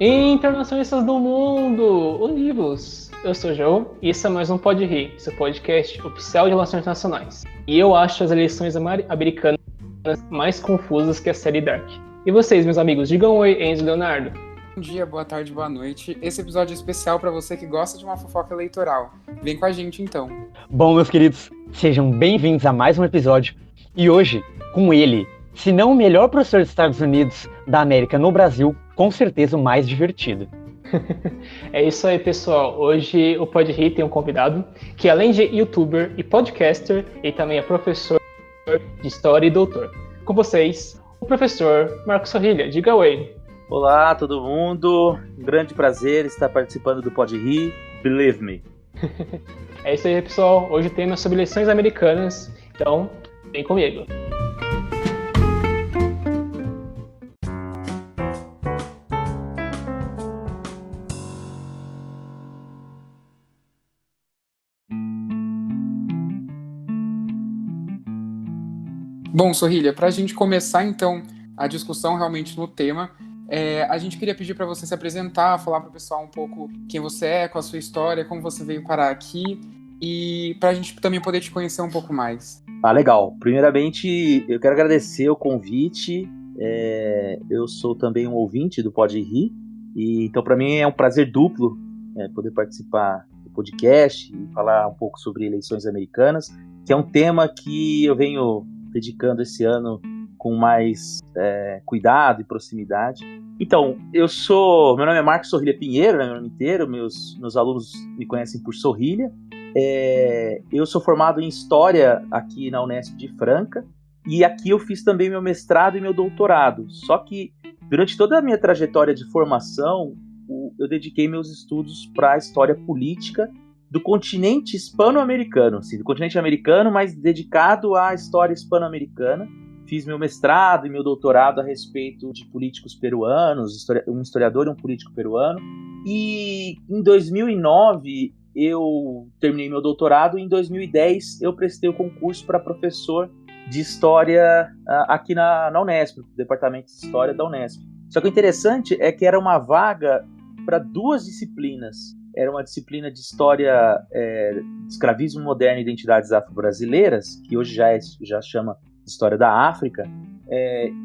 Internacionalistas do mundo, Univos! Eu sou o João e esse é mais um Pode Rir, seu podcast oficial de relações internacionais. E eu acho as eleições americanas mais confusas que a série Dark. E vocês, meus amigos, digam oi, Enzo e Leonardo. Bom dia, boa tarde, boa noite. Esse episódio é especial para você que gosta de uma fofoca eleitoral. Vem com a gente, então. Bom, meus queridos, sejam bem-vindos a mais um episódio. E hoje, com ele, se não o melhor professor dos Estados Unidos da América no Brasil, com certeza o mais divertido. É isso aí, pessoal. Hoje o Pode Rir tem um convidado que, além de youtuber e podcaster, ele também é professor de História e doutor. Com vocês, o professor Marcos Sorrilha. Diga oi. Olá, todo mundo. Um grande prazer estar participando do Pode Rir. Believe me. É isso aí, pessoal. Hoje o tema é sobre eleições americanas. Então, vem comigo. Bom, Sorrilha, para a gente começar, então, a discussão realmente no tema, a gente queria pedir para você se apresentar, falar para o pessoal um pouco quem você é, qual a sua história, como você veio parar aqui, e para a gente também poder te conhecer um pouco mais. Legal. Primeiramente, eu quero agradecer o convite. Eu sou também um ouvinte do Pode Rir, e então para mim é um prazer duplo poder participar do podcast e falar um pouco sobre eleições americanas, que é um tema que eu venho dedicando esse ano com mais cuidado e proximidade. Então, meu nome é Marcos Sorrilha Pinheiro, meu nome inteiro, meus alunos me conhecem por Sorrilha. Eu sou formado em História aqui na Unesp de Franca, e aqui eu fiz também meu mestrado e meu doutorado. Só que, durante toda a minha trajetória de formação, eu dediquei meus estudos para a história política do continente hispano-americano, assim, do continente americano, mas dedicado à história hispano-americana. Fiz meu mestrado e meu doutorado a respeito de políticos peruanos, um historiador e um político peruano. E em 2009 eu terminei meu doutorado, e em 2010 eu prestei o concurso para professor de História aqui na Unesp, no Departamento de História da Unesp. Só que o interessante é que era uma vaga para duas disciplinas. Era uma disciplina de História, Escravismo Moderno e Identidades Afro-Brasileiras, que hoje já chama de História da África,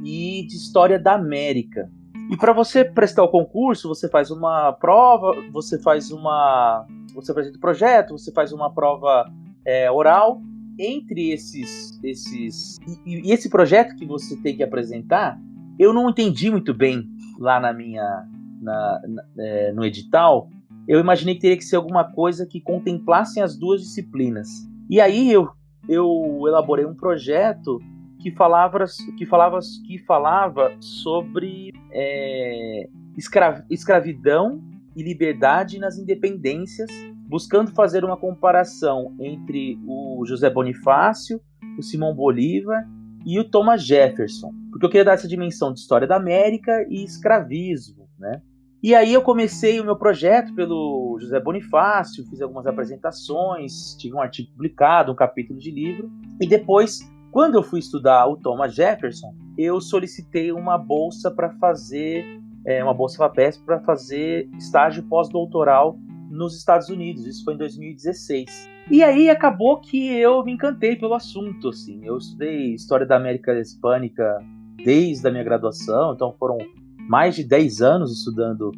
e de História da América. E para você prestar o concurso, você faz uma prova, você apresenta o projeto, você faz uma prova oral. Entre e esse projeto que você tem que apresentar, eu não entendi muito bem lá no edital. Eu imaginei que teria que ser alguma coisa que contemplasse as duas disciplinas. E aí eu elaborei um projeto que falava sobre escravidão e liberdade nas independências, buscando fazer uma comparação entre o José Bonifácio, o Simão Bolívar e o Thomas Jefferson, porque eu queria dar essa dimensão de história da América e escravismo, né? E aí eu comecei o meu projeto pelo José Bonifácio, fiz algumas apresentações, tive um artigo publicado, um capítulo de livro, e depois, quando eu fui estudar o Thomas Jefferson, eu solicitei uma bolsa para fazer, uma bolsa FAPESP para fazer estágio pós-doutoral nos Estados Unidos. Isso foi em 2016. E aí acabou que eu me encantei pelo assunto, assim. Eu estudei História da América Hispânica desde a minha graduação, então foram mais de 10 anos estudando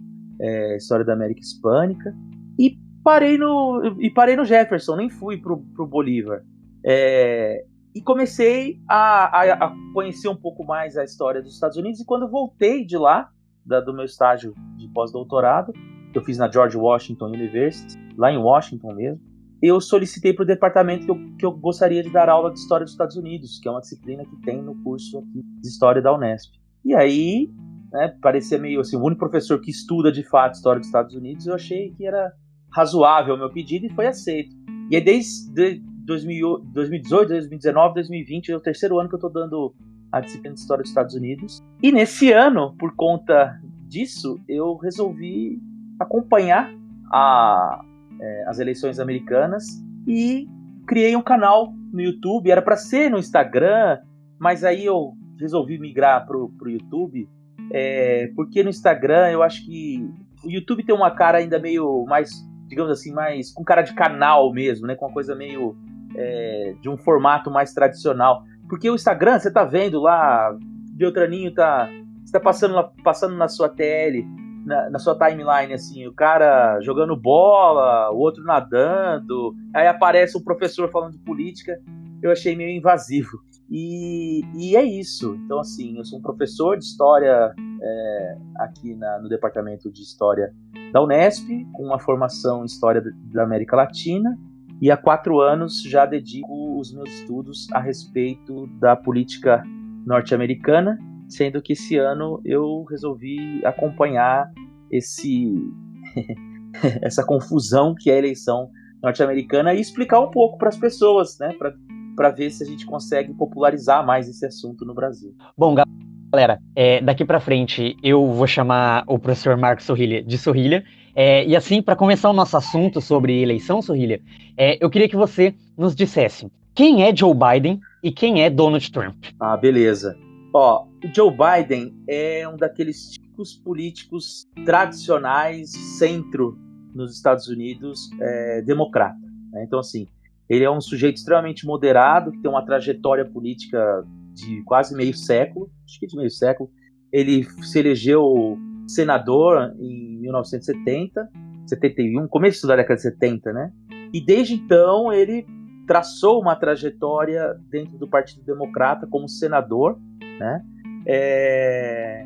História da América Hispânica, e parei no Jefferson, nem fui pro Bolívar. E comecei a conhecer um pouco mais a história dos Estados Unidos, e quando eu voltei de lá, do meu estágio de pós-doutorado, que eu fiz na George Washington University, lá em Washington mesmo, eu solicitei para o departamento que eu gostaria de dar aula de História dos Estados Unidos, que é uma disciplina que tem no curso aqui de História da Unesp. E aí, parecia meio assim, o único professor que estuda de fato História dos Estados Unidos, eu achei que era razoável o meu pedido e foi aceito. E aí desde 2018, 2019, 2020, é o terceiro ano que eu estou dando a disciplina de História dos Estados Unidos. E nesse ano, por conta disso, eu resolvi acompanhar as eleições americanas e criei um canal no YouTube. Era para ser no Instagram, mas aí eu resolvi migrar pro YouTube Porque no Instagram eu acho que o YouTube tem uma cara ainda meio mais, digamos assim, mais com cara de canal mesmo, né? Com uma coisa meio de um formato mais tradicional. Porque o Instagram, você tá vendo lá, Beltraninho você tá passando na sua TL, na sua timeline, assim, o cara jogando bola, o outro nadando, aí aparece um professor falando de política, eu achei meio invasivo. E é isso. Então, assim, eu sou um professor de História aqui no Departamento de História da Unesp, com uma formação em História da América Latina, e há 4 anos já dedico os meus estudos a respeito da política norte-americana, sendo que esse ano eu resolvi acompanhar essa confusão que é a eleição norte-americana e explicar um pouco para as pessoas, né, para ver se a gente consegue popularizar mais esse assunto no Brasil. Bom, galera, daqui para frente eu vou chamar o professor Marcos Sorrilha de Sorrilha. E assim, para começar o nosso assunto sobre eleição, Sorrilha, eu queria que você nos dissesse quem é Joe Biden e quem é Donald Trump. Ah, beleza. Ó, o Joe Biden é um daqueles tipos políticos tradicionais, centro nos Estados Unidos, democrata, né? Então, assim, ele é um sujeito extremamente moderado, que tem uma trajetória política de quase meio século, acho que de meio século. Ele se elegeu senador em 1970, 71, começo da década de 70, né? E desde então ele traçou uma trajetória dentro do Partido Democrata como senador, né?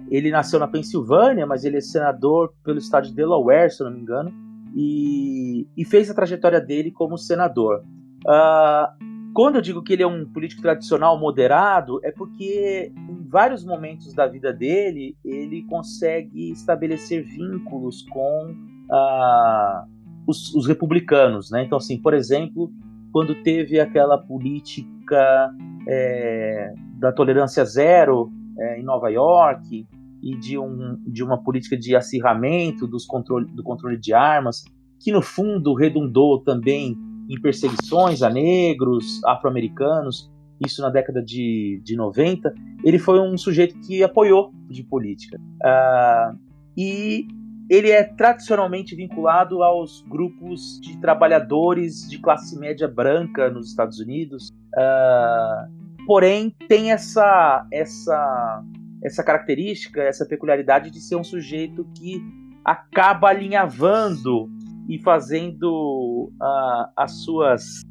Ele nasceu na Pensilvânia, mas ele é senador pelo estado de Delaware, se eu não me engano, e fez a trajetória dele como senador. Quando eu digo que ele é um político tradicional moderado, é porque em vários momentos da vida dele, ele consegue estabelecer vínculos com os republicanos, né? Então, assim, por exemplo, quando teve aquela política da tolerância zero em Nova York e de uma política de acirramento do controle de armas, que no fundo redundou também em perseguições a negros, afro-americanos, isso na década de 90, ele foi um sujeito que apoiou de política. E ele é tradicionalmente vinculado aos grupos de trabalhadores de classe média branca nos Estados Unidos, porém tem essa característica, essa peculiaridade de ser um sujeito que acaba alinhavando e fazendo as suas,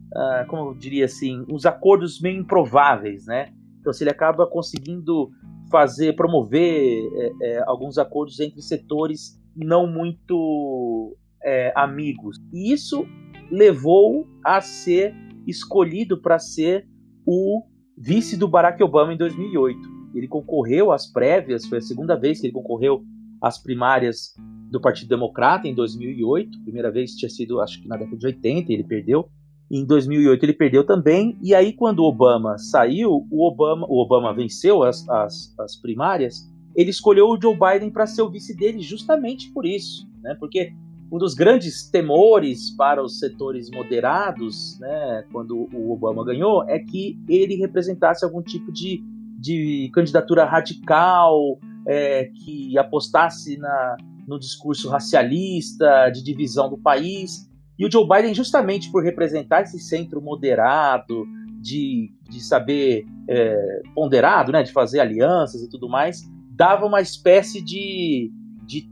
como eu diria assim, os acordos meio improváveis, né? Então, se ele acaba conseguindo promover alguns acordos entre setores não muito amigos. E isso levou a ser escolhido para ser o vice do Barack Obama em 2008. Ele concorreu às prévias, foi a segunda vez que ele concorreu às primárias do Partido Democrata em 2008, primeira vez tinha sido, acho que na década de 80, ele perdeu. Em 2008 ele perdeu também, e aí quando o Obama saiu, o Obama venceu as primárias, ele escolheu o Joe Biden para ser o vice dele justamente por isso, né? Porque um dos grandes temores para os setores moderados, né, quando o Obama ganhou, é que ele representasse algum tipo de candidatura radical, que apostasse no discurso racialista, de divisão do país. E o Joe Biden, justamente por representar esse centro moderado, de saber ponderado, né, de fazer alianças e tudo mais, dava uma espécie de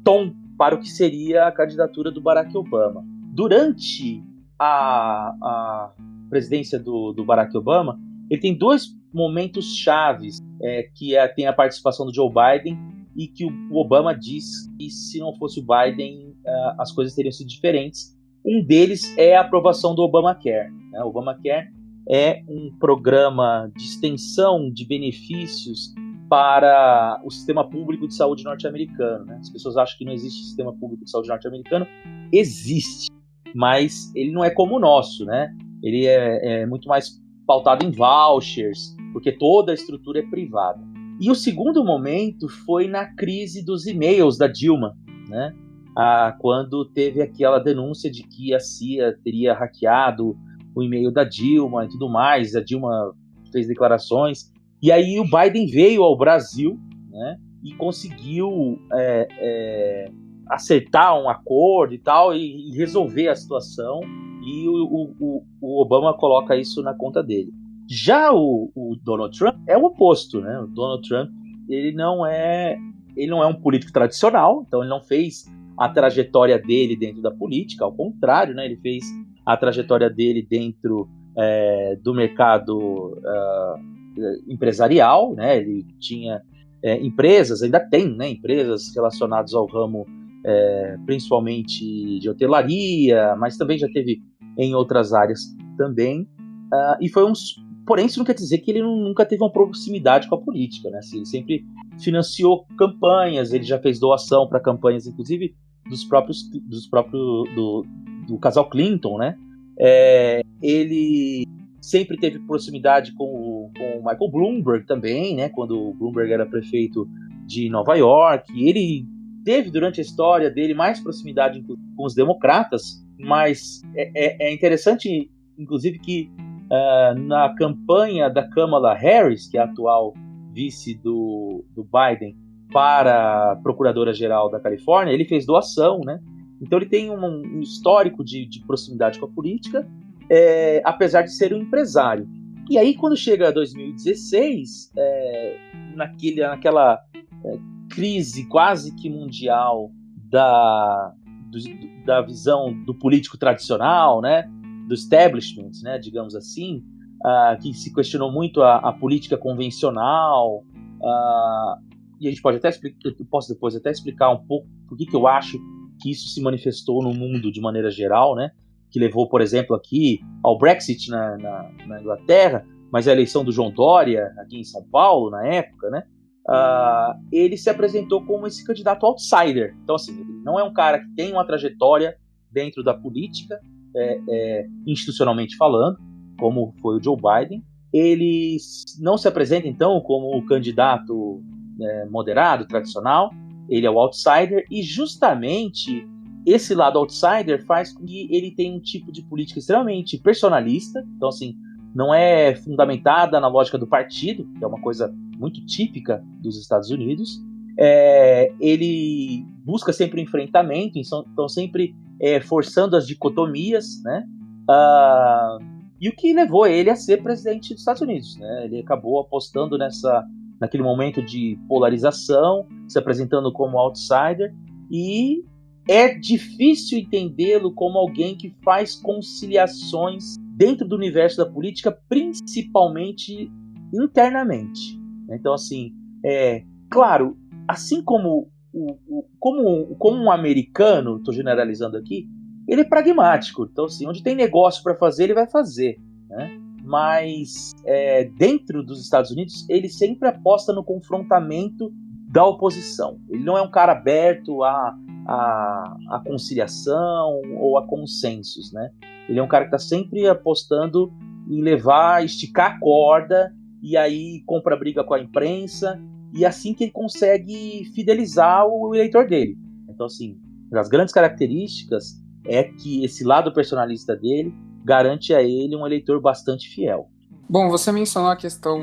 tom para o que seria a candidatura do Barack Obama. Durante a presidência do Barack Obama, ele tem 2 momentos chaves, que tem a participação do Joe Biden e que o Obama diz que se não fosse o Biden, as coisas teriam sido diferentes. Um deles é a aprovação do Obamacare, né? O Obamacare é um programa de extensão de benefícios para o sistema público de saúde norte-americano, né? As pessoas acham que não existe sistema público de saúde norte-americano. Existe, mas ele não é como o nosso, né? Ele é muito mais pautado em vouchers, porque toda a estrutura é privada. E o segundo momento foi na crise dos e-mails da Dilma, né? Quando teve aquela denúncia de que a CIA teria hackeado o e-mail da Dilma e tudo mais, a Dilma fez declarações, e aí o Biden veio ao Brasil, né, e conseguiu acertar um acordo e tal, e resolver a situação, e o Obama coloca isso na conta dele. Já o Donald Trump é o oposto, né? O Donald Trump, ele não é um político tradicional, então ele não fez a trajetória dele dentro da política, ao contrário, né? Ele fez a trajetória dele dentro do mercado empresarial, né? Ele tinha empresas, ainda tem, né? Empresas relacionadas ao ramo principalmente de hotelaria, mas também já teve em outras áreas também, porém isso não quer dizer que ele nunca teve uma proximidade com a política, né? Assim, ele sempre financiou campanhas, ele já fez doação para campanhas, inclusive do casal Clinton, né? Ele sempre teve proximidade com o Michael Bloomberg também, né? Quando o Bloomberg era prefeito de Nova York, e ele teve durante a história dele mais proximidade com os democratas, mas é interessante, inclusive, que na campanha da Kamala Harris, que é a atual vice do Biden, para a Procuradora-Geral da Califórnia, ele fez doação, né? Então ele tem um histórico de proximidade com a política, apesar de ser um empresário. E aí, quando chega 2016, naquela crise quase que mundial da visão do político tradicional, né, do establishment, né, digamos assim, que se questionou muito a política convencional, e a gente pode posso depois até explicar um pouco por que eu acho que isso se manifestou no mundo de maneira geral, né, que levou, por exemplo, aqui ao Brexit na Inglaterra, mas a eleição do João Dória aqui em São Paulo, na época, né, ele se apresentou como esse candidato outsider. Então, assim, ele não é um cara que tem uma trajetória dentro da política, institucionalmente falando, como foi o Joe Biden. Ele não se apresenta, então, como o candidato moderado, tradicional. Ele é o outsider, e justamente esse lado outsider faz com que ele tenha um tipo de política extremamente personalista. Então, assim, não é fundamentada na lógica do partido, que é uma coisa muito típica dos Estados Unidos. Ele busca sempre o enfrentamento, então sempre forçando as dicotomias, né? E o que levou ele a ser presidente dos Estados Unidos, né? Ele acabou apostando naquele momento de polarização, se apresentando como outsider, e é difícil entendê-lo como alguém que faz conciliações dentro do universo da política, principalmente internamente. Então, assim, claro, assim como um americano, estou generalizando aqui, ele é pragmático. Então, assim, onde tem negócio para fazer, ele vai fazer, né? Mas dentro dos Estados Unidos, ele sempre aposta no confrontamento da oposição. Ele não é um cara aberto à conciliação ou a consensos, né? Ele é um cara que está sempre apostando em esticar a corda, e aí compra briga com a imprensa, e assim que ele consegue fidelizar o eleitor dele. Então, assim, uma das grandes características é que esse lado personalista dele garante a ele um eleitor bastante fiel. Bom, você mencionou a questão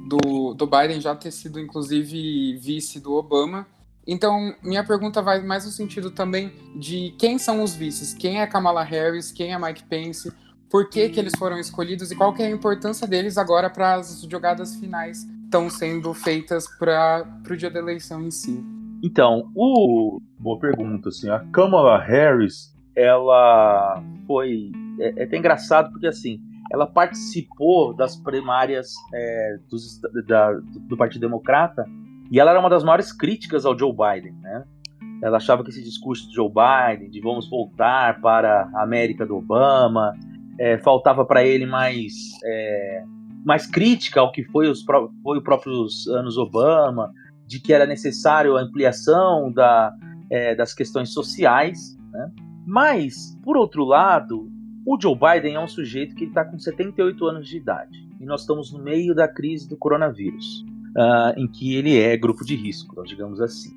do Biden já ter sido, inclusive, vice do Obama. Então, minha pergunta vai mais no sentido também de quem são os vices, quem é Kamala Harris, quem é Mike Pence, por que eles foram escolhidos e qual que é a importância deles agora para as jogadas finais que estão sendo feitas para o dia da eleição em si. Então, boa pergunta, assim, a Kamala Harris, ela foi... É até engraçado porque, assim, ela participou das primárias do Partido Democrata, e ela era uma das maiores críticas ao Joe Biden, né? Ela achava que esse discurso do Joe Biden, de vamos voltar para a América do Obama, faltava para ele mais crítica ao que foi os próprios anos Obama, de que era necessário a ampliação das questões sociais, né? Mas, por outro lado, o Joe Biden é um sujeito que está com 78 anos de idade, e nós estamos no meio da crise do coronavírus, em que ele é grupo de risco, digamos assim.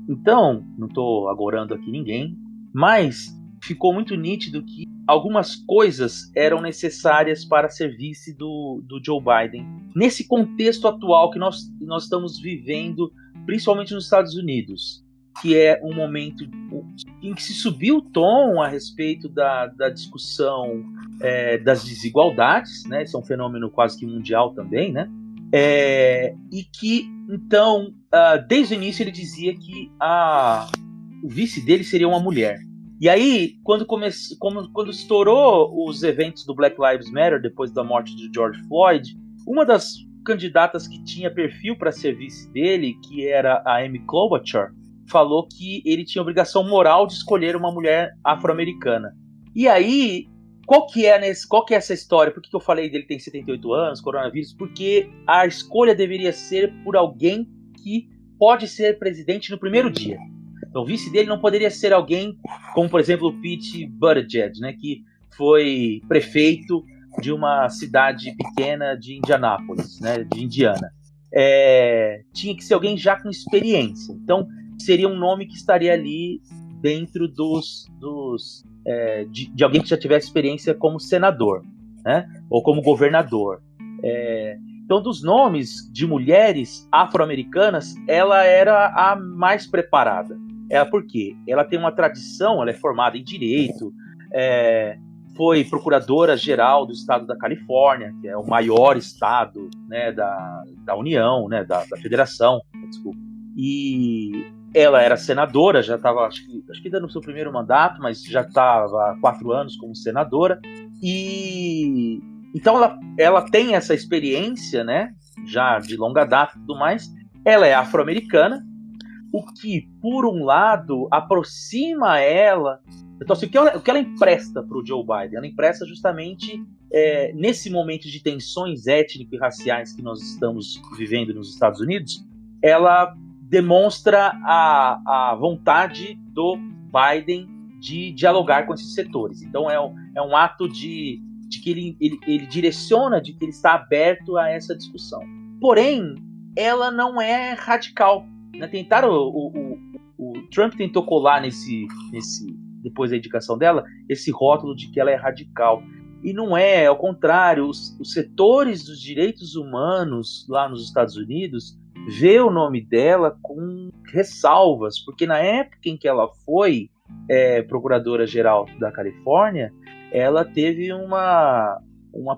Então, não estou agorando aqui ninguém, mas ficou muito nítido que algumas coisas eram necessárias para ser vice do Joe Biden, nesse contexto atual que nós estamos vivendo principalmente nos Estados Unidos, que é um momento em que se subiu o tom a respeito da discussão das desigualdades, né? Isso é um fenômeno quase que mundial também, né? E que, então, desde o início ele dizia que o vice dele seria uma mulher. E aí, quando estourou os eventos do Black Lives Matter, depois da morte de George Floyd, uma das candidatas que tinha perfil para ser vice dele, que era a Amy Klobuchar, falou que ele tinha obrigação moral de escolher uma mulher afro-americana. E aí, qual que é essa história? Por que eu falei dele tem 78 anos, coronavírus? Porque a escolha deveria ser por alguém que pode ser presidente no primeiro dia. Então, o vice dele não poderia ser alguém como, por exemplo, o Pete Buttigieg, né, que foi prefeito de uma cidade pequena de Indianápolis, né, de Indiana. Tinha que ser alguém já com experiência. Então, seria um nome que estaria ali dentro de alguém que já tivesse experiência como senador, né, ou como governador. Então, dos nomes de mulheres afro-americanas, ela era a mais preparada. Por quê? Ela tem uma tradição, ela é formada em direito, foi procuradora-geral do estado da Califórnia, que é o maior estado, né, da União, né, da Federação, desculpa. E ela era senadora, já estava, acho que ainda no seu primeiro mandato, mas já estava há 4 anos como senadora. E então ela tem essa experiência, né, já de longa data e tudo mais. Ela é afro-americana, o que, por um lado, aproxima ela. Então, assim, o que ela empresta para o Joe Biden? Ela empresta justamente nesse momento de tensões étnico e raciais que nós estamos vivendo nos Estados Unidos, ela demonstra a vontade do Biden de dialogar com esses setores. Então, é um ato de que ele direciona, de que ele está aberto a essa discussão. Porém, ela não é radical. Né? O Trump tentou colar depois da indicação dela, esse rótulo de que ela é radical. E não é, ao contrário, os setores dos direitos humanos lá nos Estados Unidos vê o nome dela com ressalvas, porque na época em que ela foi procuradora-geral da Califórnia, ela teve uma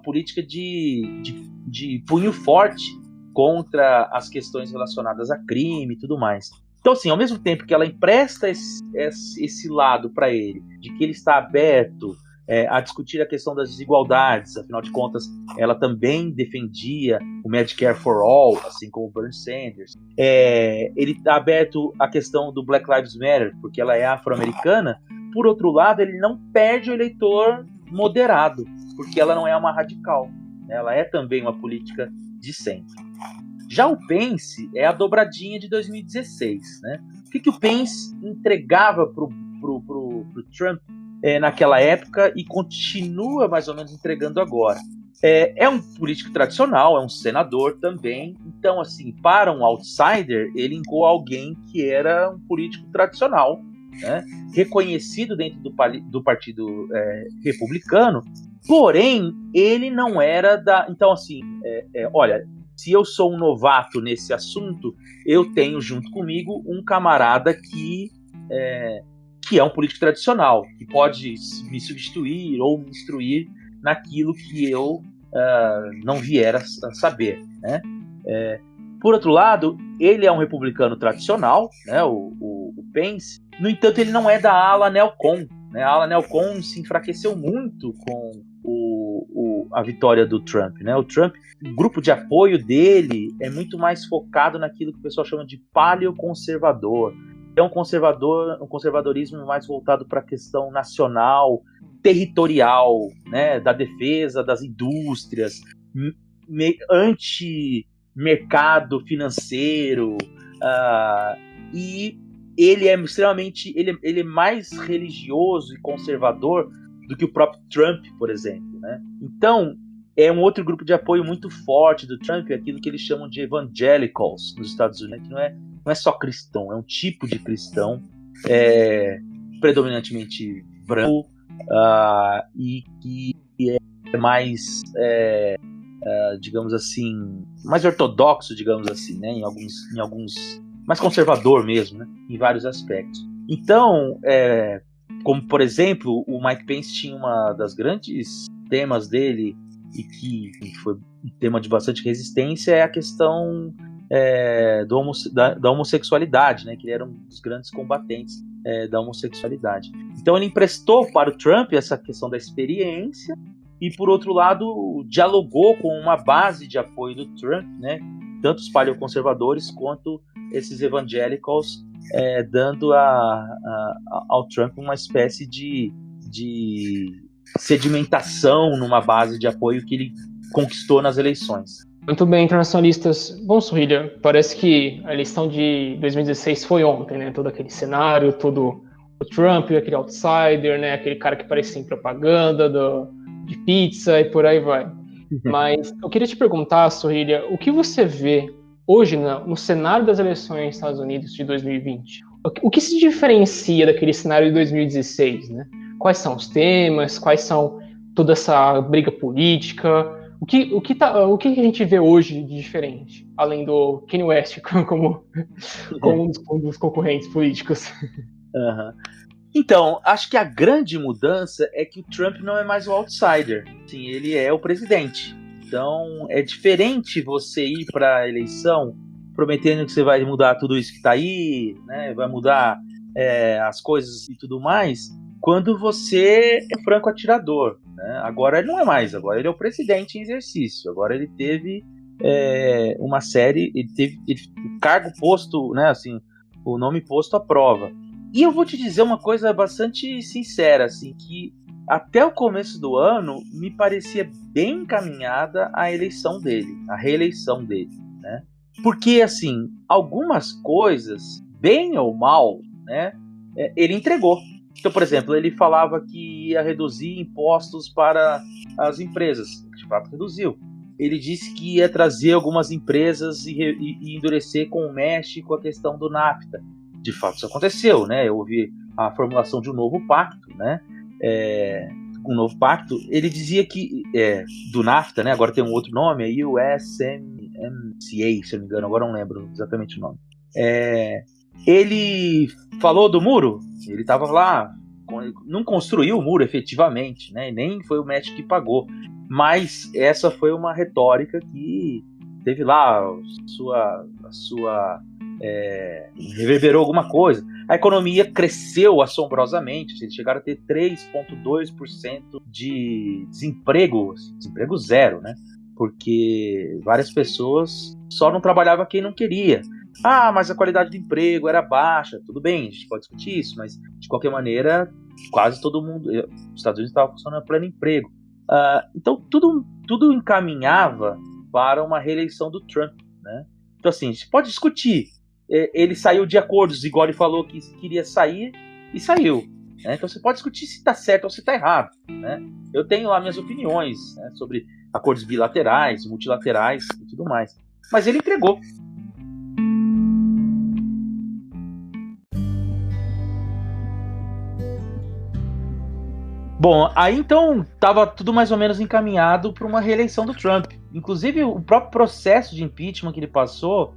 política de punho forte contra as questões relacionadas a crime e tudo mais. Então, assim, ao mesmo tempo que ela empresta esse lado para ele, de que ele está aberto a discutir a questão das desigualdades, afinal de contas, ela também defendia o Medicare for All, assim como o Bernie Sanders. Ele está aberto à questão do Black Lives Matter, porque ela é afro-americana. Por outro lado, ele não perde o eleitor moderado, porque ela não é uma radical. Ela é também uma política de centro. Já o Pence é a dobradinha de 2016. Né? O que o Pence entregava pro Trump naquela época e continua mais ou menos entregando agora? É um político tradicional, é um senador também. Então, assim, para um outsider, ele indicou alguém que era um político tradicional, né? Reconhecido dentro do Partido Republicano, porém, ele não era da... Então, assim, olha, se eu sou um novato nesse assunto, eu tenho junto comigo um camarada que é um político tradicional, que pode me substituir ou me instruir naquilo que eu não vier a saber. Né? Por outro lado, ele é um republicano tradicional, né, o Pence. No entanto, ele não é da ala neocon. Né? A ala neocon se enfraqueceu muito com a vitória do Trump. Né? O grupo de apoio dele é muito mais focado naquilo que o pessoal chama de paleoconservador. É um conservadorismo mais voltado para a questão nacional, territorial, né, da defesa das indústrias, anti-mercado financeiro, e ele é extremamente, ele é mais religioso e conservador do que o próprio Trump, por exemplo. Né? Então, é um outro grupo de apoio muito forte do Trump, aquilo que eles chamam de evangelicals nos Estados Unidos, que não é só cristão, é um tipo de cristão predominantemente branco e que é mais, digamos assim, mais ortodoxo, digamos assim, né? em alguns mais conservador mesmo, né? Em vários aspectos. Então, como por exemplo, o Mike Pence tinha uma das grandes temas dele, e que foi um tema de bastante resistência, é a questão da homossexualidade, né? Que ele era um dos grandes combatentes da homossexualidade. Então ele emprestou para o Trump essa questão da experiência e, por outro lado, dialogou com uma base de apoio do Trump, né? Tanto os paleoconservadores quanto esses evangélicos, dando ao Trump uma espécie de sedimentação numa base de apoio que ele conquistou nas eleições. Muito bem, internacionalistas. Bom, Sorrilha, parece que a eleição de 2016 foi ontem, né? Todo aquele cenário, todo o Trump, aquele outsider, né? Aquele cara que parecia em propaganda de pizza e por aí vai. Mas eu queria te perguntar, Sorrilha, o que você vê hoje no cenário das eleições nos Estados Unidos de 2020? O que se diferencia daquele cenário de 2016, né? Quais são os temas? Quais são toda essa briga política? O que a gente vê hoje de diferente, além do Kanye West como um dos concorrentes políticos? Uhum. Então, acho que a grande mudança é que o Trump não é mais o outsider. Sim, ele é o presidente. Então, é diferente você ir para a eleição prometendo que você vai mudar tudo isso que está aí, né? Vai mudar as coisas e tudo mais, quando você é franco atirador. Né? Agora ele não é mais, agora ele é o presidente em exercício. Agora ele teve uma série, ele teve o cargo posto, né? Assim, o nome posto à prova. E eu vou te dizer uma coisa bastante sincera, assim, que até o começo do ano me parecia bem encaminhada a eleição dele, a reeleição dele, né? Porque, assim, algumas coisas, bem ou mal, né, ele entregou. Então, por exemplo, ele falava que ia reduzir impostos para as empresas, de fato reduziu. Ele disse que ia trazer algumas empresas e endurecer com o México a questão do NAFTA. De fato, isso aconteceu, né? Houve a formulação de um novo pacto, né? Um novo pacto. Ele dizia que do NAFTA, né? Agora tem um outro nome, é USMCA, se eu não me engano, agora não lembro exatamente o nome. Ele falou do muro, ele estava lá, não construiu o muro efetivamente, né? Nem foi o México que pagou, mas essa foi uma retórica que teve lá a sua reverberou alguma coisa. A economia cresceu assombrosamente, eles chegaram a ter 3,2% de desemprego zero, né? Porque várias pessoas só não trabalhavam quem não queria. Mas a qualidade do emprego era baixa. Tudo bem, a gente pode discutir isso, mas de qualquer maneira, quase todo mundo, os Estados Unidos estavam funcionando a pleno emprego. Então tudo encaminhava para uma reeleição do Trump, né? Então assim, a gente pode discutir. Ele saiu de acordos, igual ele falou que queria sair, e saiu. Né? Então você pode discutir se está certo ou se está errado. Né? Eu tenho lá minhas opiniões, né, sobre acordos bilaterais, multilaterais e tudo mais. Mas ele entregou. Bom, aí então estava tudo mais ou menos encaminhado para uma reeleição do Trump. Inclusive o próprio processo de impeachment que ele passou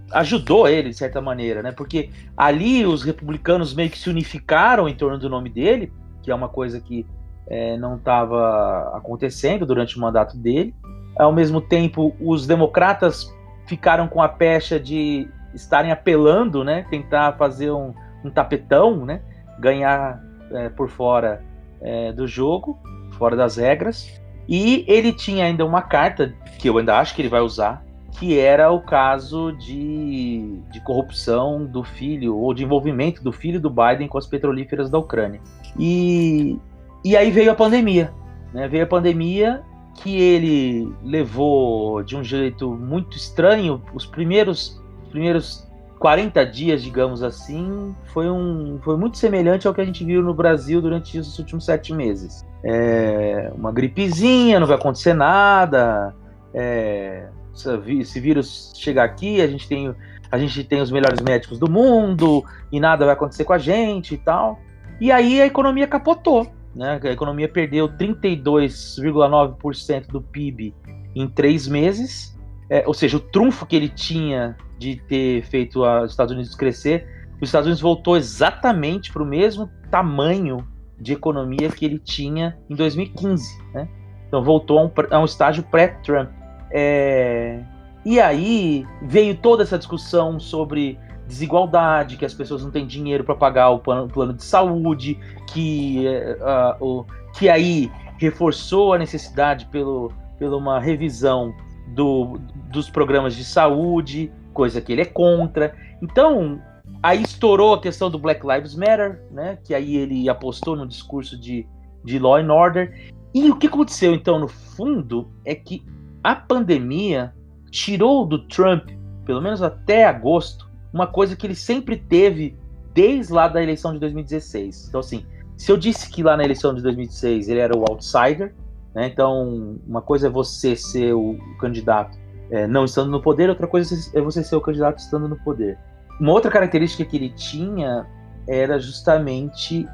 ajudou ele, de certa maneira, né? Porque ali os republicanos meio que se unificaram em torno do nome dele, que é uma coisa que não estava acontecendo durante o mandato dele. Ao mesmo tempo, os democratas ficaram com a pecha de estarem apelando, né? Tentar fazer um tapetão, né? Ganhar por fora do jogo, fora das regras. E ele tinha ainda uma carta, que eu ainda acho que ele vai usar, que era o caso de corrupção do filho, ou de envolvimento do filho do Biden com as petrolíferas da Ucrânia. E aí veio a pandemia, né? Veio a pandemia que ele levou de um jeito muito estranho. Os primeiros 40 dias, digamos assim, foi muito semelhante ao que a gente viu no Brasil durante os últimos 7 meses. Uma gripezinha, não vai acontecer nada, esse vírus chegar aqui, a gente tem os melhores médicos do mundo e nada vai acontecer com a gente e tal. E aí a economia capotou, né? A economia perdeu 32,9% do PIB em 3 meses. ou seja, o trunfo que ele tinha de ter feito os Estados Unidos crescer, os Estados Unidos voltou exatamente para o mesmo tamanho de economia que ele tinha em 2015, né? Então voltou a um estágio pré-Trump. E aí veio toda essa discussão sobre desigualdade, que as pessoas não têm dinheiro para pagar o plano de saúde, que aí reforçou a necessidade pela uma revisão dos programas de saúde, coisa que ele é contra. Então, aí estourou a questão do Black Lives Matter, né? Que aí ele apostou no discurso de Law and Order. E o que aconteceu, então, no fundo, é que a pandemia tirou do Trump, pelo menos até agosto, uma coisa que ele sempre teve desde lá da eleição de 2016. Então, assim, se eu disse que lá na eleição de 2016 ele era o outsider, né? Então, uma coisa é você ser o candidato não estando no poder, outra coisa é você ser o candidato estando no poder. Uma outra característica que ele tinha era justamente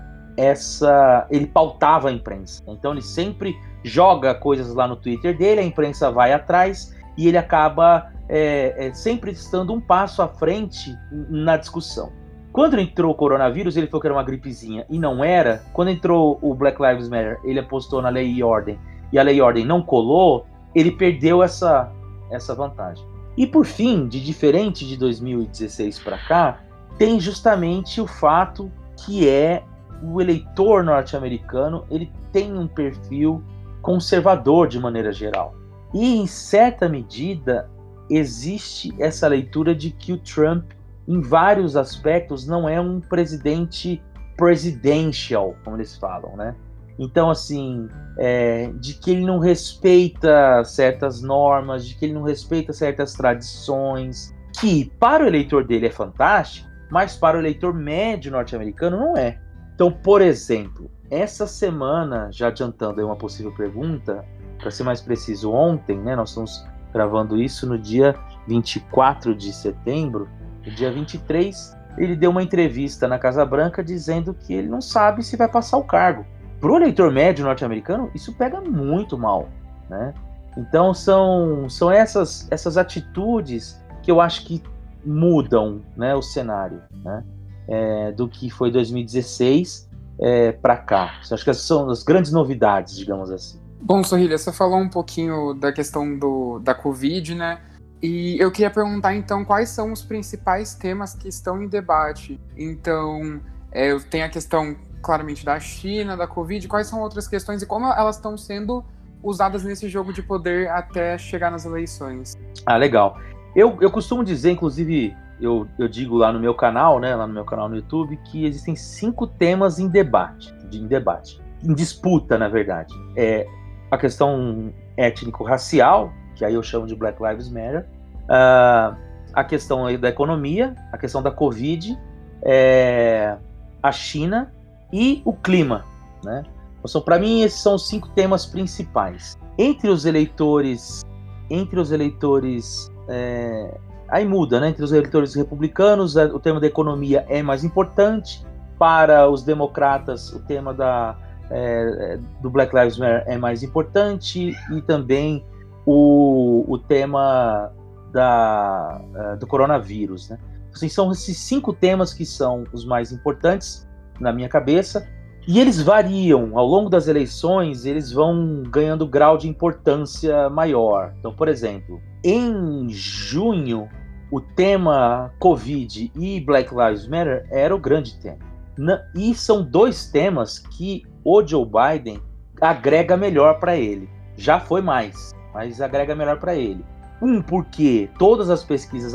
ele pautava a imprensa. Então, ele sempre joga coisas lá no Twitter dele, a imprensa vai atrás e ele acaba sempre estando um passo à frente na discussão. Quando entrou o coronavírus, ele falou que era uma gripezinha, e não era. Quando entrou o Black Lives Matter, ele apostou na lei e ordem, e a lei e ordem não colou, ele perdeu essa vantagem. E por fim, diferente de 2016 para cá, tem justamente o fato que o eleitor norte-americano, ele tem um perfil conservador de maneira geral. E, em certa medida, existe essa leitura de que o Trump, em vários aspectos, não é um presidente presidential, como eles falam, né? Então, assim, de que ele não respeita certas normas, de que ele não respeita certas tradições, que para o eleitor dele é fantástico, mas para o eleitor médio norte-americano não é. Então, por exemplo, essa semana, já adiantando aí uma possível pergunta, para ser mais preciso, ontem, né, nós estamos gravando isso no dia 24 de setembro, no dia 23, ele deu uma entrevista na Casa Branca dizendo que ele não sabe se vai passar o cargo. Para o eleitor médio norte-americano, isso pega muito mal, né? Então são essas atitudes que eu acho que mudam, né, o cenário, né, do que foi 2016 para cá. Eu acho que essas são as grandes novidades, digamos assim. Bom, Sohília, você falou um pouquinho da questão da Covid, né? E eu queria perguntar, então, quais são os principais temas que estão em debate? Então, tem a questão, claramente, da China, da Covid, quais são outras questões e como elas estão sendo usadas nesse jogo de poder até chegar nas eleições? Ah, legal. Eu costumo dizer, inclusive, eu digo lá no meu canal, né, lá no meu canal no YouTube, que existem 5 temas em debate, em disputa, na verdade. A questão étnico-racial, que aí eu chamo de Black Lives Matter, a questão da economia, a questão da Covid, a China e o clima, né? Então, para mim, esses são os 5 temas principais. Entre os eleitores, aí muda, né? Entre os eleitores republicanos, o tema da economia é mais importante. Para os democratas, o tema do Black Lives Matter é mais importante, e também o tema do coronavírus, né? Assim, são esses 5 temas que são os mais importantes na minha cabeça, e eles variam ao longo das eleições, eles vão ganhando grau de importância maior. Então, por exemplo, em junho, o tema Covid e Black Lives Matter era o grande tema. E são 2 temas que o Joe Biden agrega melhor para ele. Já foi mais, mas agrega melhor para ele. Porque todas as pesquisas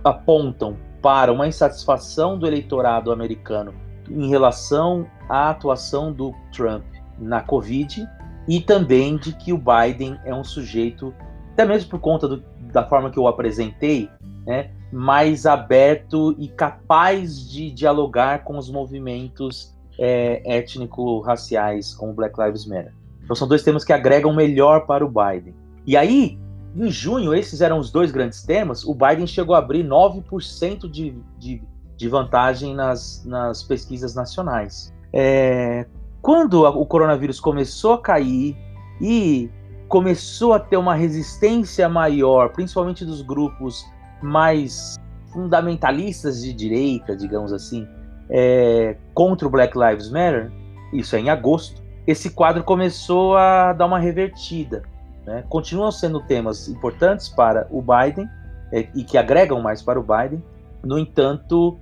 apontam para uma insatisfação do eleitorado americano em relação à atuação do Trump na Covid, e também de que o Biden é um sujeito, até mesmo por conta da forma que eu apresentei, né, mais aberto e capaz de dialogar com os movimentos étnico-raciais, como Black Lives Matter. Então são 2 temas que agregam melhor para o Biden. E aí, em junho, esses eram os 2 grandes temas. O Biden chegou a abrir 9% de vantagem nas pesquisas nacionais. Quando o coronavírus começou a cair e começou a ter uma resistência maior, principalmente dos grupos mais fundamentalistas de direita, digamos assim, contra o Black Lives Matter, isso é em agosto, esse quadro começou a dar uma revertida, né? Continuam sendo temas importantes para o Biden e que agregam mais para o Biden, no entanto,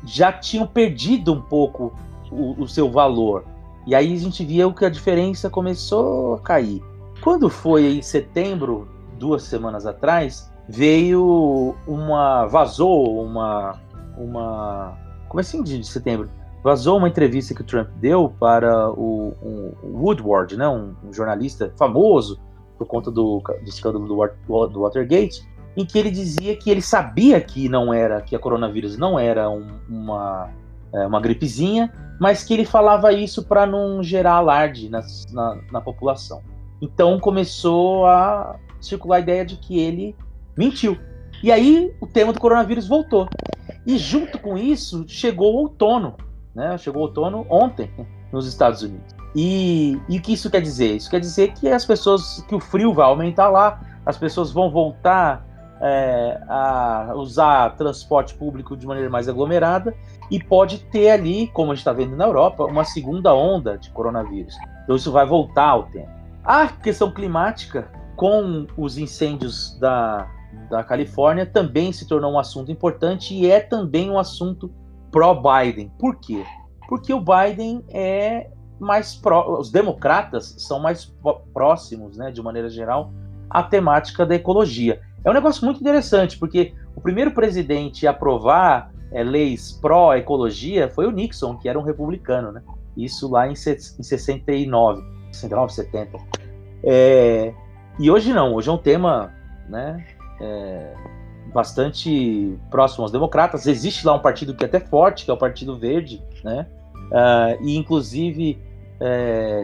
já tinham perdido um pouco o seu valor. E aí a gente via que a diferença começou a cair. Quando foi em setembro, 2 semanas atrás, vazou uma comecinho de setembro, vazou uma entrevista que o Trump deu para o Woodward, né, um jornalista famoso por conta do escândalo do Watergate, em que ele dizia que ele sabia que a coronavírus não era uma gripezinha, mas que ele falava isso para não gerar alarde na população. Então começou a circular a ideia de que ele mentiu. E aí o tema do coronavírus voltou. E junto com isso chegou o outono, né? Chegou o outono ontem nos Estados Unidos. E o que isso quer dizer? Isso quer dizer que que o frio vai aumentar lá, as pessoas vão voltar a usar transporte público de maneira mais aglomerada e pode ter ali, como a gente está vendo na Europa, uma segunda onda de coronavírus. Então isso vai voltar ao tema. A questão climática, com os incêndios da Califórnia, também se tornou um assunto importante e é também um assunto pró-Biden. Por quê? Porque o Biden os democratas são mais próximos, né, de maneira geral, à temática da ecologia. É um negócio muito interessante, porque o primeiro presidente a aprovar leis pró-ecologia foi o Nixon, que era um republicano, né? Isso lá em 69, 70. E hoje não, hoje é um tema, né, bastante próximo aos democratas. Existe lá um partido que é até forte, que é o Partido Verde, né? E inclusive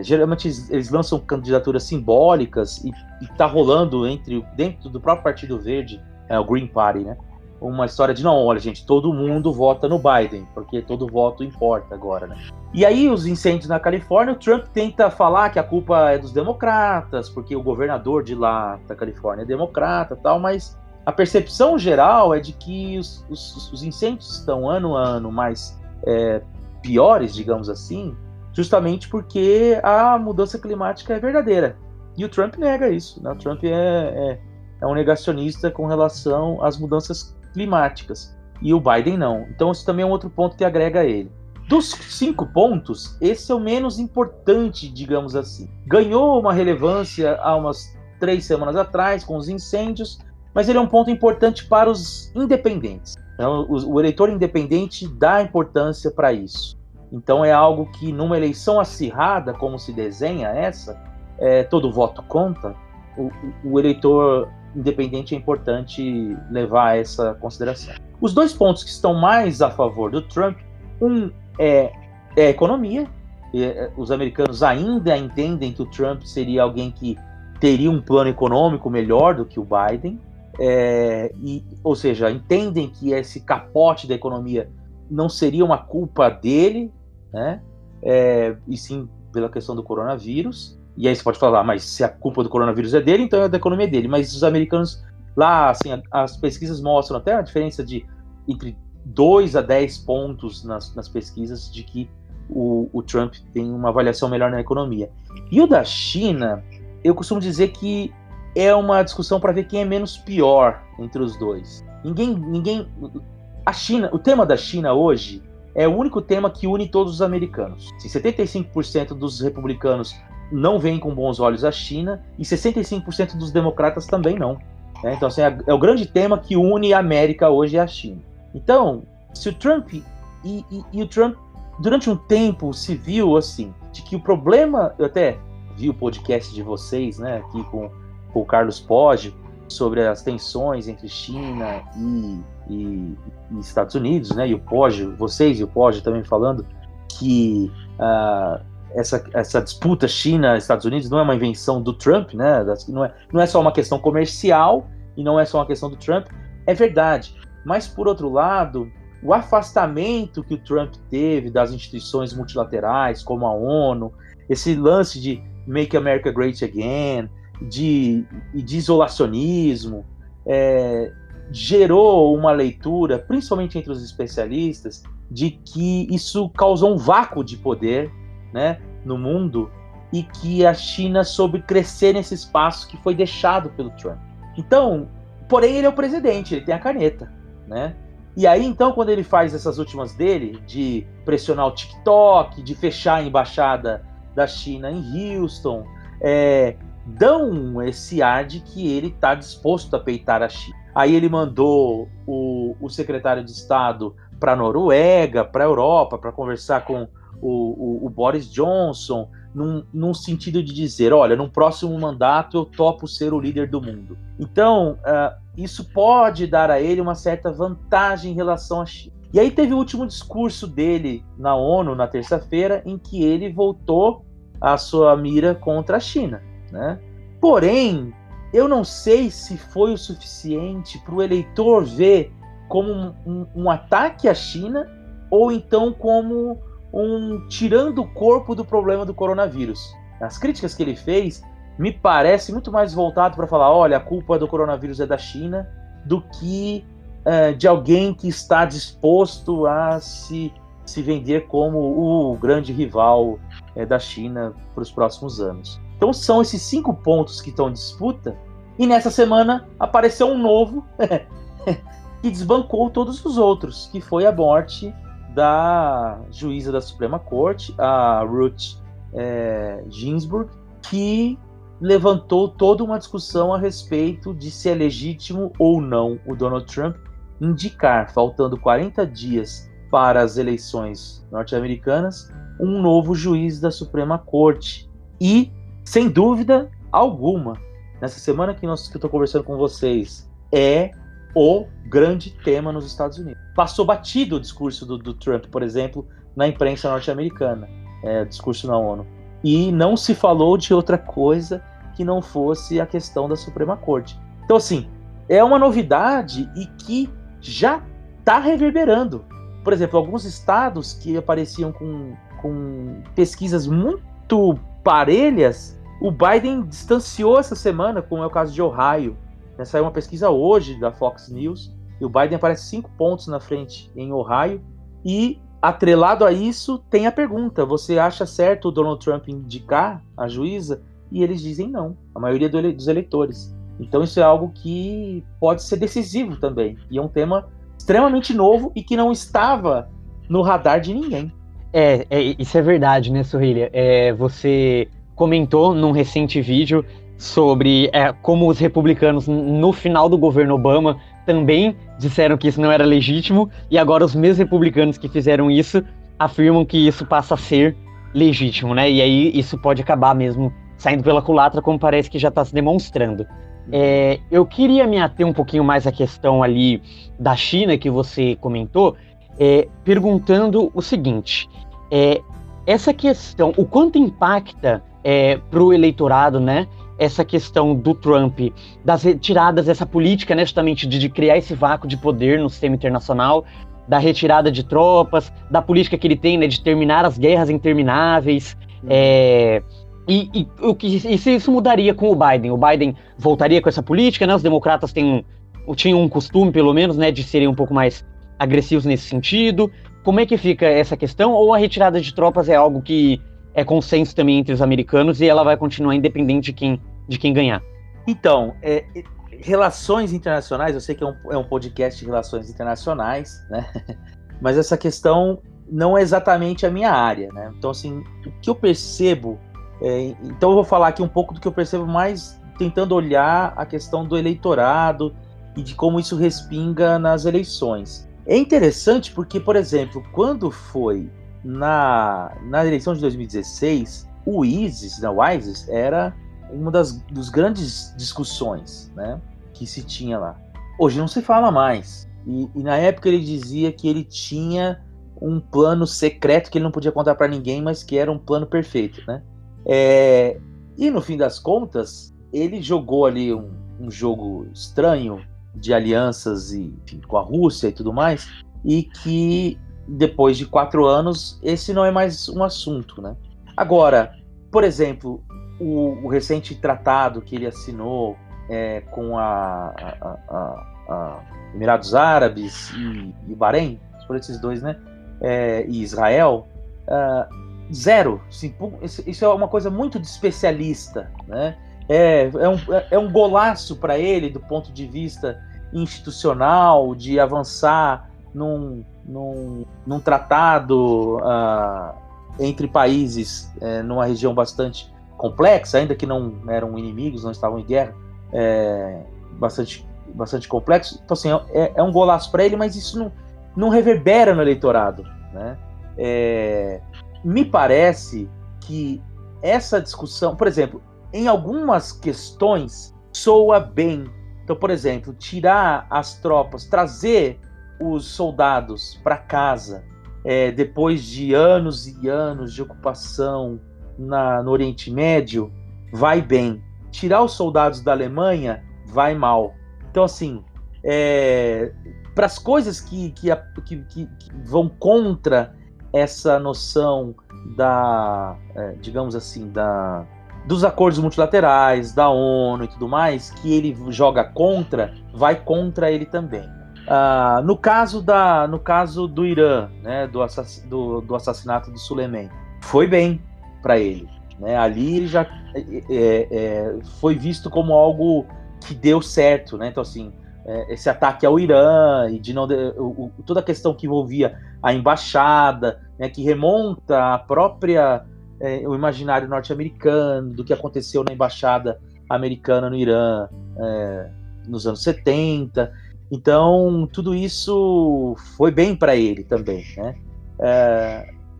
geralmente eles lançam candidaturas simbólicas e está rolando dentro do próprio Partido Verde, o Green Party, né? Uma história de não, olha gente, todo mundo vota no Biden, porque todo voto importa agora, né? E aí os incêndios na Califórnia, o Trump tenta falar que a culpa é dos democratas, porque o governador de lá da Califórnia é democrata e tal, mas a percepção geral é de que os incêndios estão ano a ano mais piores, digamos assim, justamente porque a mudança climática é verdadeira. E o Trump nega isso, né? O Trump é um negacionista com relação às mudanças climáticas. E o Biden não. Então isso também é um outro ponto que agrega a ele. Dos 5 pontos, esse é o menos importante, digamos assim. Ganhou uma relevância há umas 3 semanas atrás, com os incêndios, mas ele é um ponto importante para os independentes. Então, o eleitor independente dá importância para isso. Então é algo que numa eleição acirrada, como se desenha todo voto conta, o eleitor independente é importante levar a essa consideração. Os 2 pontos que estão mais a favor do Trump, é a economia. Os americanos ainda entendem que o Trump seria alguém que teria um plano econômico melhor do que o Biden, ou seja, entendem que esse capote da economia não seria uma culpa dele, né? E sim pela questão do coronavírus. E aí você pode falar, mas se a culpa do coronavírus é dele, então é da economia dele. Mas os americanos, lá, assim, as pesquisas mostram até a diferença entre 2 a 10 pontos nas pesquisas de que o Trump tem uma avaliação melhor na economia. E o da China, eu costumo dizer que é uma discussão para ver quem é menos pior entre os dois. A China, o tema da China hoje é o único tema que une todos os americanos. 75% dos republicanos não veem com bons olhos a China e 65% dos democratas também não. Né? Então, assim, é o grande tema que une a América hoje é a China. Então, se o Trump e o Trump durante um tempo se viu assim, de que o problema, eu até vi o podcast de vocês, né, aqui com o Carlos Poggi, sobre as tensões entre China e Estados Unidos, né, e o Poggi, vocês e o Poggi também falando que essa disputa China-Estados Unidos não é uma invenção do Trump, né, não é só uma questão comercial e não é só uma questão do Trump, é verdade. Mas, por outro lado, o afastamento que o Trump teve das instituições multilaterais, como a ONU, esse lance de Make America Great Again, de isolacionismo, gerou uma leitura, principalmente entre os especialistas, de que isso causou um vácuo de poder, né, no mundo, e que a China soube crescer nesse espaço que foi deixado pelo Trump. Então, porém, ele é o presidente, ele tem a caneta, né? E aí, então, quando ele faz essas últimas dele, de pressionar o TikTok, de fechar a embaixada da China em Houston, dão esse ar de que ele está disposto a peitar a China. Aí ele mandou o secretário de Estado para a Noruega, para a Europa, para conversar com o Boris Johnson, num sentido de dizer, olha, no próximo mandato eu topo ser o líder do mundo. Então, isso pode dar a ele uma certa vantagem em relação à China. E aí teve o último discurso dele na ONU, na terça-feira, em que ele voltou a sua mira contra a China, né? Porém, eu não sei se foi o suficiente para o eleitor ver como um ataque à China ou então como tirando o corpo do problema do coronavírus. As críticas que ele fez me parece muito mais voltado para falar, olha, a culpa do coronavírus é da China, do que de alguém que está disposto a se vender como o grande rival da China para os próximos anos. Então são esses 5 pontos que estão em disputa, e nessa semana apareceu um novo que desbancou todos os outros, que foi a morte da juíza da Suprema Corte, a Ruth Ginsburg, que levantou toda uma discussão a respeito de se é legítimo ou não o Donald Trump indicar, faltando 40 dias para as eleições norte-americanas, um novo juiz da Suprema Corte. E, sem dúvida alguma, nessa semana que eu estou conversando com vocês, é o grande tema nos Estados Unidos. Passou batido o discurso do Trump, por exemplo, na imprensa norte-americana, discurso na ONU. E não se falou de outra coisa que não fosse a questão da Suprema Corte. Então, assim, é uma novidade e que já está reverberando. Por exemplo, alguns estados que apareciam com pesquisas muito parelhas, o Biden distanciou essa semana, como é o caso de Ohio. Saiu uma pesquisa hoje da Fox News e o Biden aparece 5 pontos na frente em Ohio. E, atrelado a isso, tem a pergunta: você acha certo o Donald Trump indicar a juíza? E eles dizem não, a maioria dos eleitores. Então isso é algo que pode ser decisivo também. E é um tema extremamente novo e que não estava no radar de ninguém. Isso é verdade, né, Sorrilha? Você comentou num recente vídeo sobre como os republicanos, no final do governo Obama, também disseram que isso não era legítimo, e agora os mesmos republicanos que fizeram isso afirmam que isso passa a ser legítimo, né? E aí isso pode acabar mesmo saindo pela culatra, como parece que já está se demonstrando. Eu queria me ater um pouquinho mais à questão ali da China, que você comentou, perguntando o seguinte, essa questão, o quanto impacta para o eleitorado, né, essa questão do Trump, das retiradas, essa política, né, justamente de criar esse vácuo de poder no sistema internacional, da retirada de tropas, da política que ele tem, né, de terminar as guerras intermináveis, e se isso mudaria com o Biden? O Biden voltaria com essa política, né? Os democratas tinham um costume, pelo menos, né, de serem um pouco mais agressivos nesse sentido. Como é que fica essa questão? Ou a retirada de tropas é algo que é consenso também entre os americanos e ela vai continuar independente de quem ganhar? Então, relações internacionais, eu sei que é um podcast de relações internacionais, né? Mas essa questão não é exatamente a minha área, né? Então, assim, o que eu percebo... então eu vou falar aqui um pouco do que eu percebo mais tentando olhar a questão do eleitorado e de como isso respinga nas eleições. É interessante porque, por exemplo, quando foi na eleição de 2016, o ISIS era uma das grandes discussões, né, que se tinha lá. Hoje não se fala mais. E na época ele dizia que ele tinha um plano secreto que ele não podia contar para ninguém, mas que era um plano perfeito, né? E no fim das contas, ele jogou ali um jogo estranho de alianças com a Rússia e tudo mais, e que depois de 4 anos, esse não é mais um assunto, né? Agora, por exemplo, o recente tratado que ele assinou com a Emirados Árabes e Bahrein, por esses dois, né? E Israel, zero. Assim, isso é uma coisa muito de especialista, né? É um golaço para ele do ponto de vista institucional, de avançar num tratado entre países numa região bastante complexa, ainda que não eram inimigos, não estavam em guerra, bastante complexo. Então, assim, é um golaço para ele, mas isso não reverbera no eleitorado, né? Me parece que essa discussão, por exemplo, em algumas questões soa bem. Então, por exemplo, tirar as tropas, trazer os soldados para casa depois de anos e anos de ocupação no Oriente Médio, vai bem. Tirar os soldados da Alemanha, vai mal. Então, assim, para as coisas que vão contra essa noção digamos assim, dos acordos multilaterais, da ONU e tudo mais, que ele joga contra, vai contra ele também. No caso do Irã, né, do assassinato de Soleimani, foi bem para ele, né? Ali ele já foi visto como algo que deu certo, né? Então, assim, esse ataque ao Irã e toda a questão que envolvia a embaixada, né, que remonta à própria o imaginário norte-americano do que aconteceu na embaixada americana no Irã nos anos 70. Então, tudo isso foi bem para ele também, né?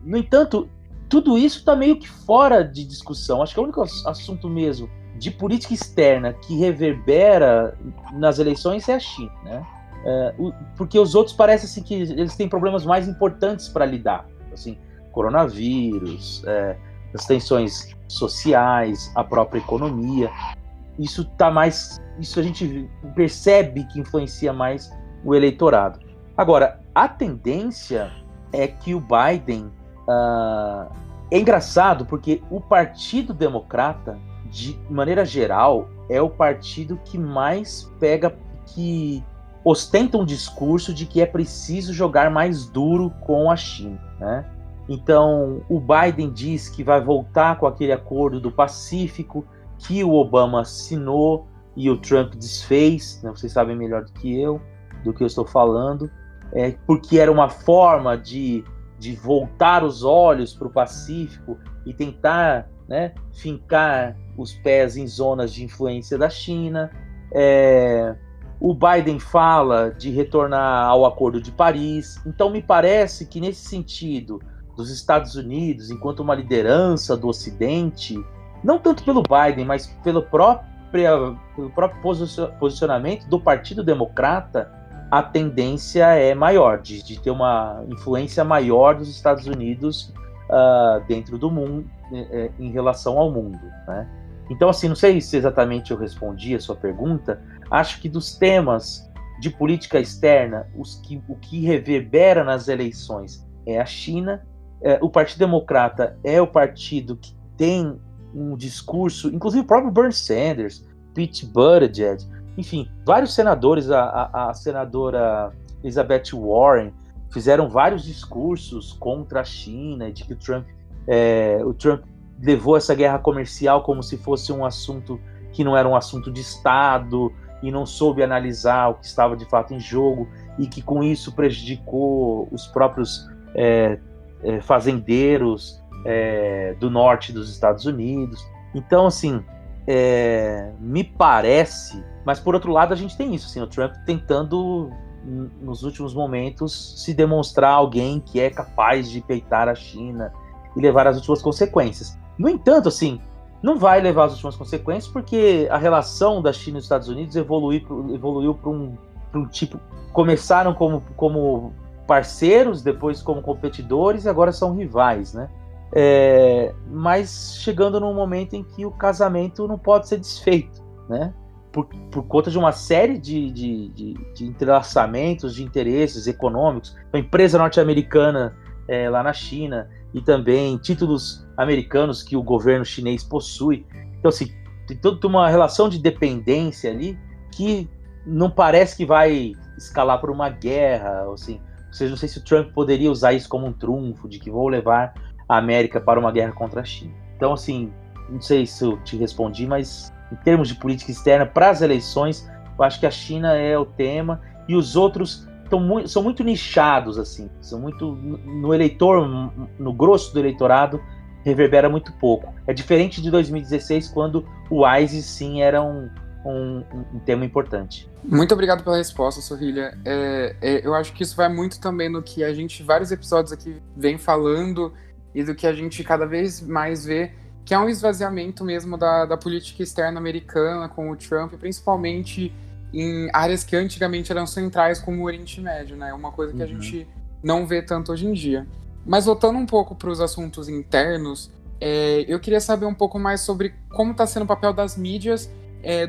No entanto, tudo isso está meio que fora de discussão. Acho que o único assunto mesmo de política externa que reverbera nas eleições é a China, né? Porque os outros parece assim, que eles têm problemas mais importantes para lidar, assim, coronavírus, as tensões sociais, a própria economia. Isso a gente percebe que influencia mais o eleitorado. Agora, a tendência é que o Biden é engraçado porque o Partido Democrata, de maneira geral, é o partido que mais que ostenta um discurso de que é preciso jogar mais duro com a China, né? Então, o Biden diz que vai voltar com aquele acordo do Pacífico que o Obama assinou e o Trump desfez, né? Vocês sabem melhor do que eu estou falando, porque era uma forma de voltar os olhos para o Pacífico e tentar, né, fincar os pés em zonas de influência da China. O Biden fala de retornar ao Acordo de Paris. Então, me parece que, nesse sentido, dos Estados Unidos, enquanto uma liderança do Ocidente, não tanto pelo Biden, mas pelo próprio posicionamento do Partido Democrata, a tendência é maior, de ter uma influência maior dos Estados Unidos dentro do mundo, em relação ao mundo, né? Então, assim, não sei se exatamente eu respondi a sua pergunta. Acho que dos temas de política externa, o que reverbera nas eleições é a China. O Partido Democrata é o partido que tem um discurso, inclusive o próprio Bernie Sanders, Pete Buttigieg, enfim, vários senadores, a senadora Elizabeth Warren, fizeram vários discursos contra a China, de que o Trump levou essa guerra comercial como se fosse um assunto que não era um assunto de Estado e não soube analisar o que estava de fato em jogo e que com isso prejudicou os próprios fazendeiros do norte dos Estados Unidos. Então, assim, me parece, mas por outro lado a gente tem isso, assim, o Trump tentando nos últimos momentos se demonstrar alguém que é capaz de peitar a China e levar as últimas consequências. No entanto, assim, não vai levar as últimas consequências porque a relação da China e dos Estados Unidos evoluiu para um tipo, começaram como parceiros, depois como competidores e agora são rivais, né? Mas chegando num momento em que o casamento não pode ser desfeito, né? Por conta de uma série de entrelaçamentos, de interesses econômicos, uma empresa norte-americana lá na China e também títulos americanos que o governo chinês possui. Então, assim, tem toda uma relação de dependência ali que não parece que vai escalar por uma guerra, assim. Ou seja, não sei se o Trump poderia usar isso como um trunfo, de que vou levar a América para uma guerra contra a China. Então, assim, não sei se eu te respondi, mas em termos de política externa, para as eleições, eu acho que a China é o tema, e os outros são muito nichados, assim, são muito no eleitor, no grosso do eleitorado, reverbera muito pouco. É diferente de 2016, quando o ISIS sim era um tema importante. Muito obrigado pela resposta, Sorrilha. Eu acho que isso vai muito também no que a gente, vários episódios aqui, vem falando, e do que a gente cada vez mais vê, que é um esvaziamento mesmo da política externa americana com o Trump, principalmente em áreas que antigamente eram centrais, como o Oriente Médio, né? Uma coisa que a gente não vê tanto hoje em dia. Mas voltando um pouco para os assuntos internos, eu queria saber um pouco mais sobre como está sendo o papel das mídias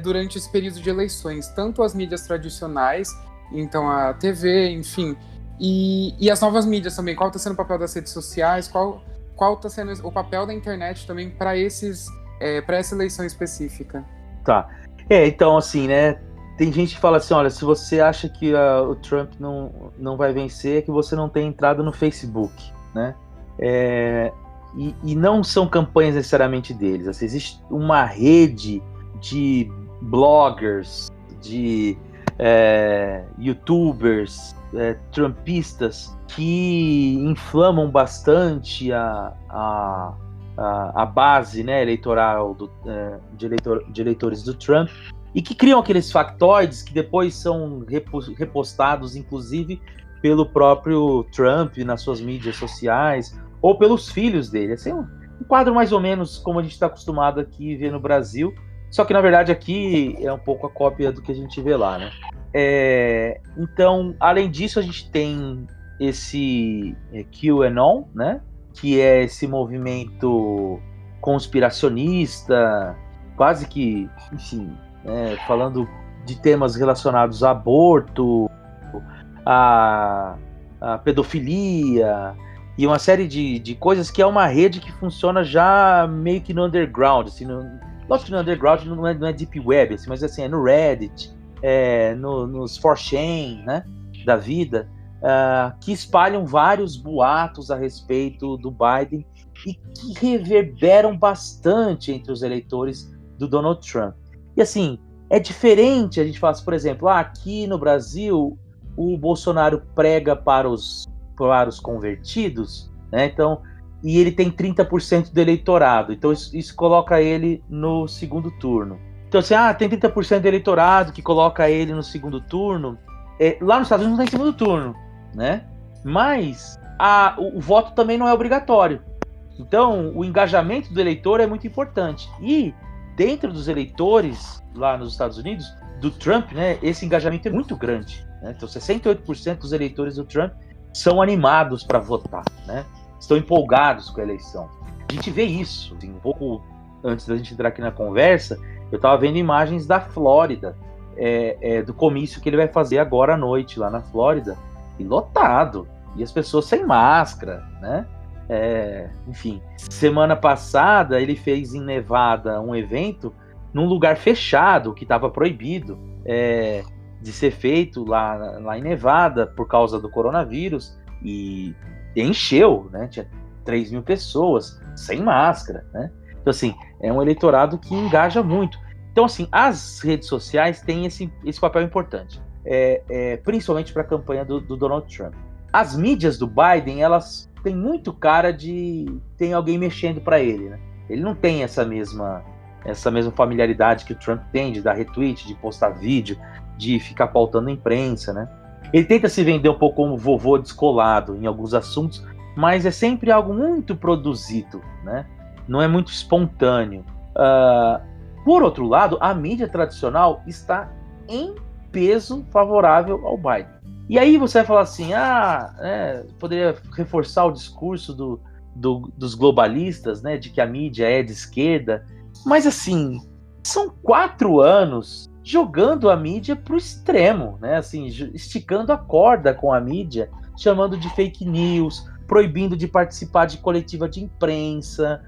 durante esse período de eleições, tanto as mídias tradicionais, então a TV, enfim, e as novas mídias também. Qual está sendo o papel das redes sociais? Qual está sendo o papel da internet também para essa eleição específica? Tá. Então, assim, né? Tem gente que fala assim, olha, se você acha que o Trump não vai vencer, é que você não tem entrado no Facebook, né? E não são campanhas necessariamente deles. Assim, existe uma rede de bloggers, de youtubers, trumpistas, que inflamam bastante a base, né, eleitoral de eleitores do Trump, e que criam aqueles factoides que depois são repostados, inclusive, pelo próprio Trump nas suas mídias sociais, ou pelos filhos dele. Assim, um quadro mais ou menos como a gente está acostumado aqui ver no Brasil, só que, na verdade, aqui é um pouco a cópia do que a gente vê lá, né? Então, além disso, a gente tem esse QAnon, né? Que é esse movimento conspiracionista, quase que, enfim, falando de temas relacionados a aborto, a pedofilia e uma série de coisas, que é uma rede que funciona já meio que no underground, assim, lógico que no underground não é deep web, assim, mas assim, é no Reddit, nos 4chan, né, da vida, que espalham vários boatos a respeito do Biden e que reverberam bastante entre os eleitores do Donald Trump. E assim, é diferente a gente falar, por exemplo, aqui no Brasil o Bolsonaro prega para os convertidos, né? Então, e ele tem 30% do eleitorado, então isso coloca ele no segundo turno. Então, assim, tem 30% do eleitorado que coloca ele no segundo turno. Lá nos Estados Unidos não tem segundo turno, né? Mas o voto também não é obrigatório. Então, o engajamento do eleitor é muito importante. E dentro dos eleitores lá nos Estados Unidos, do Trump, né, esse engajamento é muito grande, né? Então, 68% dos eleitores do Trump são animados para votar, né? Estão empolgados com a eleição. A gente vê isso, assim, um pouco antes da gente entrar aqui na conversa, eu estava vendo imagens da Flórida, do comício que ele vai fazer agora à noite lá na Flórida, e lotado, e as pessoas sem máscara, né? Enfim, semana passada ele fez em Nevada um evento num lugar fechado, que estava proibido de ser feito lá em Nevada por causa do coronavírus, e encheu, né? Tinha 3 mil pessoas sem máscara, né? Então, assim, é um eleitorado que engaja muito. Então, assim, as redes sociais têm esse papel importante, principalmente para a campanha do Donald Trump. As mídias do Biden, elas têm muito cara de tem alguém mexendo para ele, né? Ele não tem essa mesma familiaridade que o Trump tem de dar retweet, de postar vídeo, de ficar pautando a imprensa, né? Ele tenta se vender um pouco como vovô descolado em alguns assuntos, mas é sempre algo muito produzido, né? Não é muito espontâneo. Por outro lado, a mídia tradicional está em peso favorável ao Biden. E aí você vai falar assim, poderia reforçar o discurso dos globalistas, né, de que a mídia é de esquerda, mas assim, são 4 anos jogando a mídia para o extremo, né, assim, esticando a corda com a mídia, chamando de fake news, proibindo de participar de coletiva de imprensa,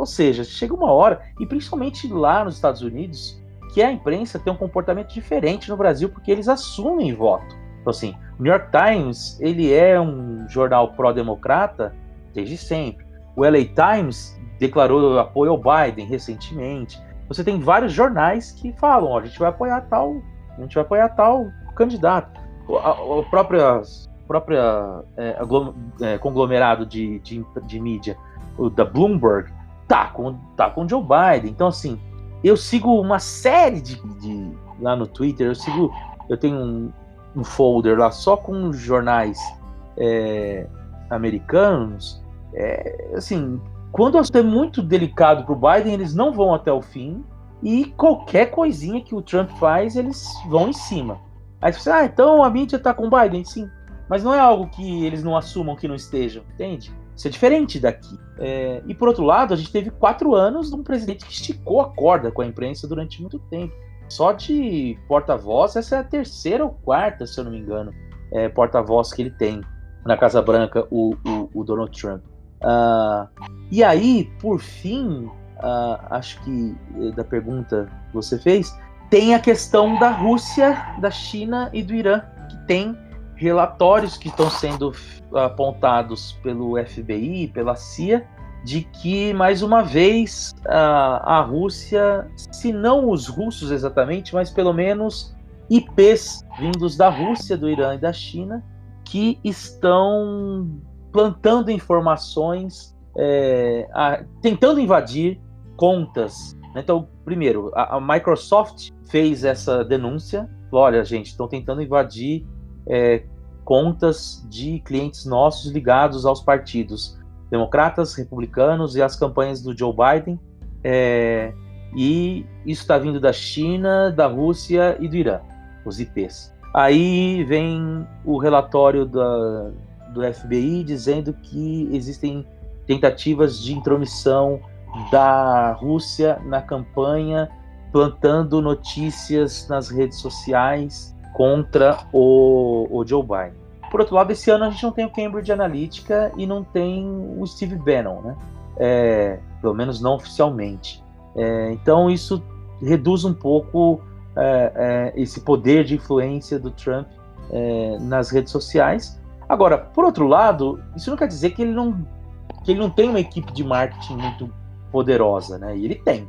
Ou seja, chega uma hora, e principalmente lá nos Estados Unidos, que a imprensa tem um comportamento diferente no Brasil, porque eles assumem voto. Então, assim, o New York Times, ele é um jornal pró-democrata desde sempre. O LA Times declarou apoio ao Biden recentemente. Você tem vários jornais que falam, a gente vai apoiar tal candidato. O próprio conglomerado de mídia, o da Bloomberg, tá com Joe Biden. Então, assim, eu sigo uma série de lá no Twitter, eu tenho um folder lá só com jornais americanos. Assim, quando o assunto é muito delicado pro Biden, eles não vão até o fim, e qualquer coisinha que o Trump faz, eles vão em cima. Aí você fala, então a mídia tá com o Biden? Sim. Mas não é algo que eles não assumam que não estejam, entende? Isso é diferente daqui. E por outro lado, a gente teve 4 anos de um presidente que esticou a corda com a imprensa durante muito tempo. Só de porta-voz, essa é a 3ª ou 4ª, se eu não me engano, porta-voz que ele tem na Casa Branca, o Donald Trump. E aí, por fim, acho que da pergunta que você fez, tem a questão da Rússia, da China e do Irã, que tem relatórios que estão sendo apontados pelo FBI, pela CIA, de que, mais uma vez, a Rússia, se não os russos exatamente, mas pelo menos IPs vindos da Rússia, do Irã e da China, que estão plantando informações, tentando invadir contas. Então, primeiro, a Microsoft fez essa denúncia. Olha, gente, estão tentando invadir contas de clientes nossos ligados aos partidos democratas, republicanos e às campanhas do Joe Biden. E isso está vindo da China, da Rússia e do Irã, os IPs. Aí vem o relatório do FBI dizendo que existem tentativas de intromissão da Rússia na campanha, plantando notícias nas redes sociais contra o Joe Biden. Por outro lado, esse ano a gente não tem o Cambridge Analytica e não tem o Steve Bannon, né? Pelo menos não oficialmente. Então isso reduz um pouco esse poder de influência do Trump nas redes sociais. Agora, por outro lado, isso não quer dizer que ele não tem uma equipe de marketing muito poderosa, né? E ele tem.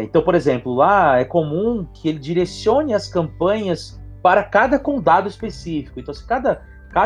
Então, por exemplo, lá é comum que ele direcione as campanhas para cada condado específico. Então, se cada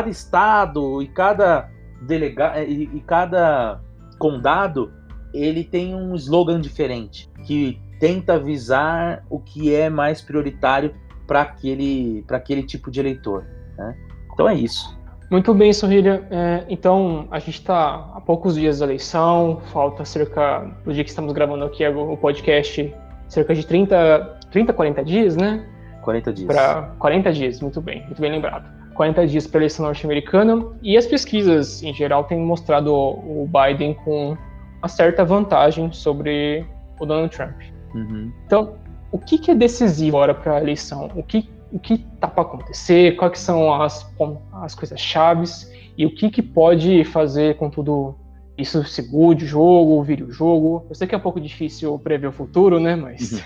estado e cada delegado e cada condado, ele tem um slogan diferente que tenta avisar o que é mais prioritário para aquele tipo de eleitor, né? Então é isso. Muito bem, Sorrilha. Então, a gente está há poucos dias da eleição, falta cerca, do dia que estamos gravando aqui o podcast, cerca de 40 dias, né? 40 dias. 40 dias, muito bem lembrado. 40 dias para a eleição norte-americana, e as pesquisas, em geral, têm mostrado o Biden com uma certa vantagem sobre o Donald Trump. Uhum. Então, o que é decisivo agora para a eleição? O que está para acontecer? Quais são as coisas chaves? E o que pode fazer com tudo isso se mude o jogo, vire o jogo? Eu sei que é um pouco difícil prever o futuro, né? Mas...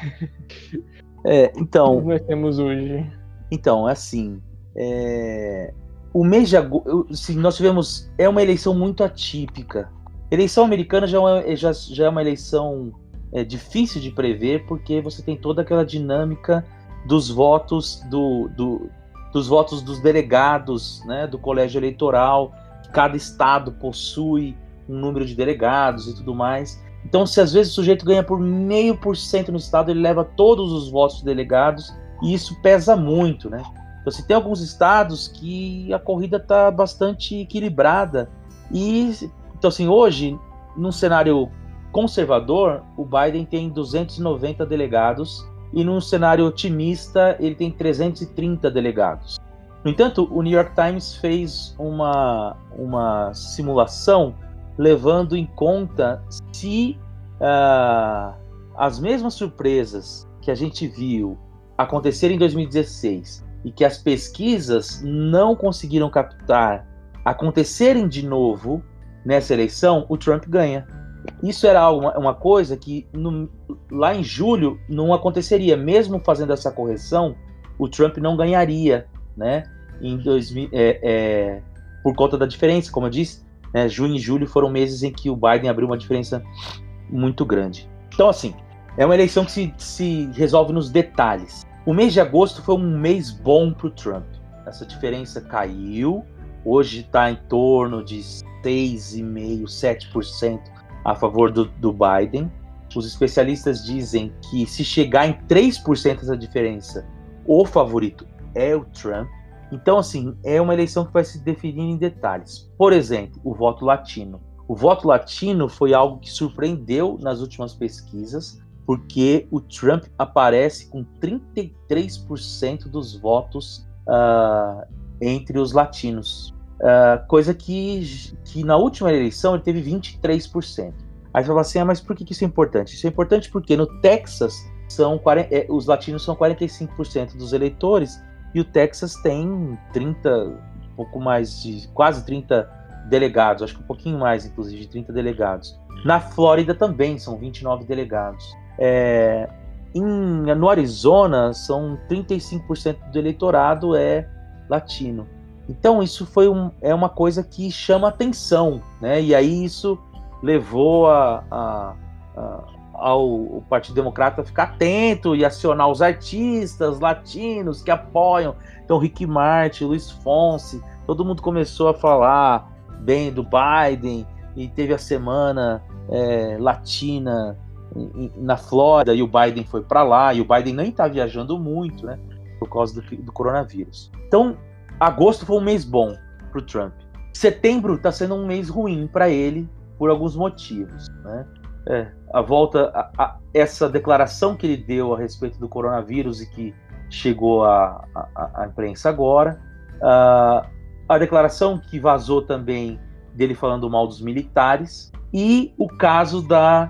Então... o que nós temos hoje? Então, assim... o mês de agosto... nós tivemos... É uma eleição muito atípica. Eleição americana já é uma eleição difícil de prever, porque você tem toda aquela dinâmica dos votos dos votos dos delegados, né, do colégio eleitoral. Cada estado possui um número de delegados e tudo mais. Então, se às vezes o sujeito ganha por 0,5% no estado, ele leva todos os votos dos delegados, e isso pesa muito, né? Então, você tem alguns estados que a corrida está bastante equilibrada. Então, assim, hoje, num cenário conservador, o Biden tem 290 delegados, e num cenário otimista, ele tem 330 delegados. No entanto, o New York Times fez uma simulação levando em conta se as mesmas surpresas que a gente viu acontecer em 2016 e que as pesquisas não conseguiram captar acontecerem de novo nessa eleição, o Trump ganha. isso era uma coisa que lá em julho não aconteceria. Mesmo fazendo essa correção, o Trump não ganharia, né? Por conta da diferença, como eu disse, né, junho e julho foram meses em que o Biden abriu uma diferença muito grande. Então, assim, é uma eleição que se resolve nos detalhes. O mês de agosto foi um mês bom para o Trump. Essa diferença caiu, hoje está em torno de 6,5%, 7% a favor do Biden. Os especialistas dizem que se chegar em 3% essa diferença, o favorito é o Trump. Então, assim, é uma eleição que vai se definir em detalhes. Por exemplo, o voto latino. O voto latino foi algo que surpreendeu nas últimas pesquisas, porque o Trump aparece com 33% dos votos entre os latinos. Coisa que na última eleição ele teve 23%. Aí você fala assim, mas por que isso é importante? Isso é importante porque no Texas os latinos são 45% dos eleitores, e o Texas tem 30, pouco mais de quase 30 delegados, acho que um pouquinho mais, inclusive, de 30 delegados. Na Flórida também são 29 delegados. No Arizona, são 35% do eleitorado é latino. Então, isso é uma coisa que chama atenção, né? E aí isso levou ao Partido Democrata ficar atento e acionar os artistas latinos que apoiam. Então, Ricky Martin, Luiz Fonsi, todo mundo começou a falar bem do Biden, e teve a semana latina na Flórida, e o Biden foi para lá, e o Biden nem está viajando muito, né, por causa do coronavírus. Então, agosto foi um mês bom para o Trump. Setembro está sendo um mês ruim para ele, por alguns motivos, né? Essa declaração que ele deu a respeito do coronavírus e que chegou à imprensa agora, a declaração que vazou também dele falando mal dos militares, e o caso da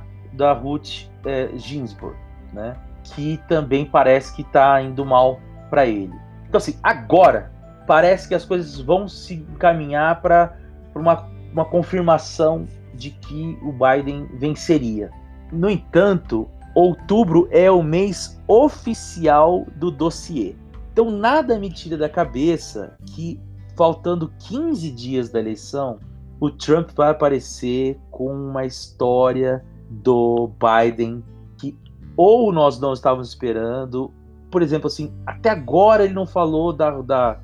Ruth Ginsburg, né, que também parece que está indo mal para ele. Então, assim, agora parece que as coisas vão se encaminhar para uma confirmação de que o Biden venceria. No entanto, outubro é o mês oficial do dossiê. Então, nada me tira da cabeça que, faltando 15 dias da eleição, o Trump vai aparecer com uma história do Biden que ou nós não estávamos esperando. Por exemplo, assim, até agora ele não falou da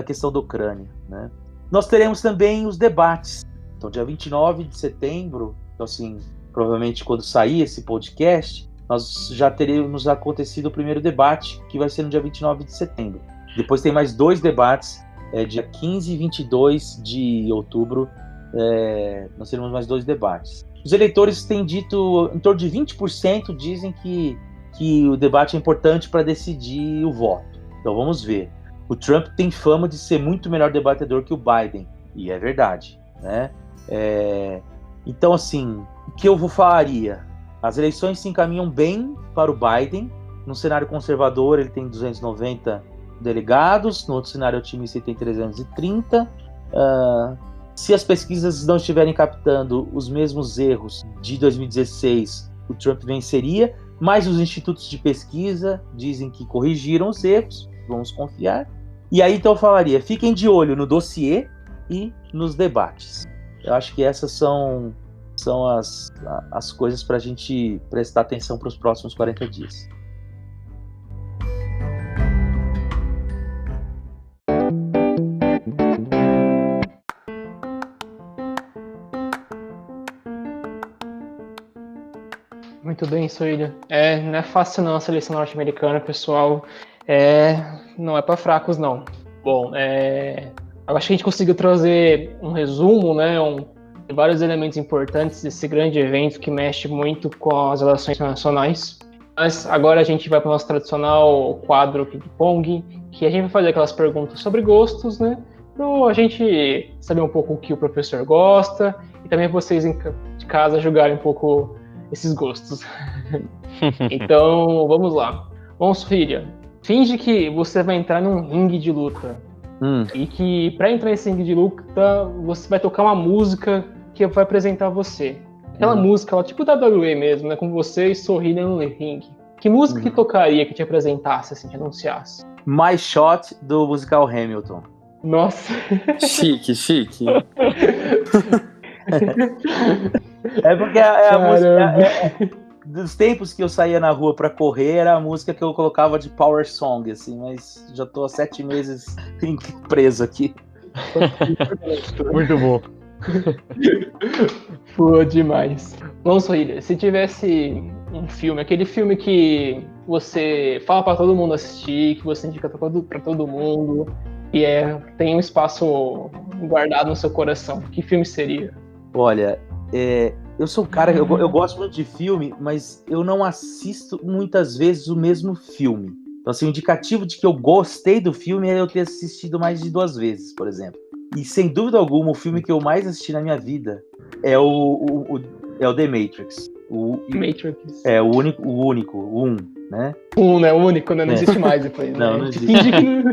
questão da Ucrânia, né? Nós teremos também os debates. Então, dia 29 de setembro, então, assim, provavelmente quando sair esse podcast, nós já teremos acontecido o primeiro debate, que vai ser no dia 29 de setembro. Depois tem mais 2 debates, dia 15 e 22 de outubro, nós teremos mais 2 debates. Os eleitores têm dito, em torno de 20% dizem que o debate é importante para decidir o voto. Então vamos ver. O Trump tem fama de ser muito melhor debatedor que o Biden, e é verdade, né? Então, assim, o que eu faria? As eleições se encaminham bem para o Biden. No cenário conservador, ele tem 290 delegados. No outro cenário otimista, ele tem 330. Se as pesquisas não estiverem captando os mesmos erros de 2016, o Trump venceria. Mas os institutos de pesquisa dizem que corrigiram os erros. Vamos confiar. E aí, então, eu falaria, fiquem de olho no dossiê e nos debates. Eu acho que essas são as coisas para a gente prestar atenção para os próximos 40 dias. Muito bem, Soília. Não é fácil não a seleção norte-americana, pessoal. Não é para fracos, não. Bom, eu acho que a gente conseguiu trazer um resumo, né, de vários elementos importantes desse grande evento que mexe muito com as relações internacionais. Mas agora a gente vai para o nosso tradicional quadro ping-pong, que a gente vai fazer aquelas perguntas sobre gostos, né, para a gente saber um pouco o que o professor gosta e também vocês de casa julgarem um pouco esses gostos. Então, vamos lá. Bom, filha, finge que você vai entrar num ringue de luta. E que para entrar nesse ringue de luta, você vai tocar uma música que vai apresentar você. Aquela música, ela, tipo WWE mesmo, né? Com você e Sorrilha no ringue. Que música que tocaria, que te apresentasse, assim, que anunciasse? My Shot, do musical Hamilton. Nossa. Chique. É porque a música... dos tempos que eu saía na rua pra correr, era a música que eu colocava de power song, assim, mas já tô há 7 meses preso aqui. Muito bom. Pô, demais. Vamos, Sorrilha, se tivesse um filme, aquele filme que você fala pra todo mundo assistir, que você indica pra todo mundo, e tem um espaço guardado no seu coração, que filme seria? Olha, eu sou um cara, eu gosto muito de filme, mas eu não assisto muitas vezes o mesmo filme. Então, assim, o indicativo de que eu gostei do filme é eu ter assistido mais de 2 vezes, por exemplo. E, sem dúvida alguma, o filme que eu mais assisti na minha vida é o The Matrix. Matrix. É, o único, o 1, né? Né? O único, né? Não existe mais depois, Não, né? não existe. Finge que não...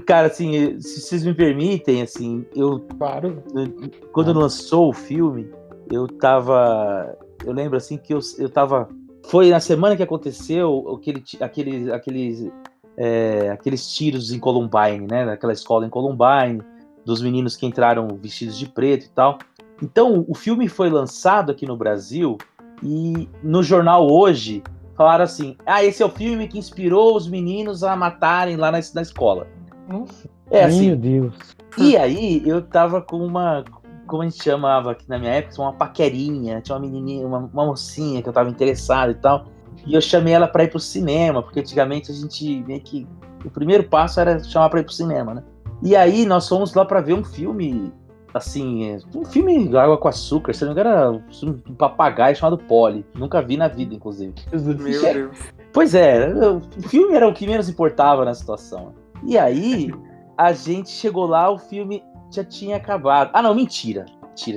Cara, assim, se vocês me permitem, assim, Claro. quando lançou o filme, eu lembro, assim, que eu tava... Foi na semana que aconteceu aqueles tiros em Columbine, né? Naquela escola em Columbine, dos meninos que entraram vestidos de preto e tal. Então, o filme foi lançado aqui no Brasil e no jornal Hoje falaram assim: esse é o filme que inspirou os meninos a matarem lá na escola. Nossa. Assim. Meu Deus. E aí, eu tava com como a gente chamava aqui na minha época, uma paquerinha, tinha uma menininha, uma mocinha que eu tava interessado e tal, e eu chamei ela pra ir pro cinema, porque antigamente a gente meio que, o primeiro passo era chamar pra ir pro cinema, né? E aí nós fomos lá pra ver um filme, assim, um filme Água com Açúcar, se não me engano era um papagaio chamado Polly, nunca vi na vida, inclusive. Meu Deus. Pois é, o filme era o que menos importava na situação. E aí, a gente chegou lá, o filme já tinha acabado. Não, mentira.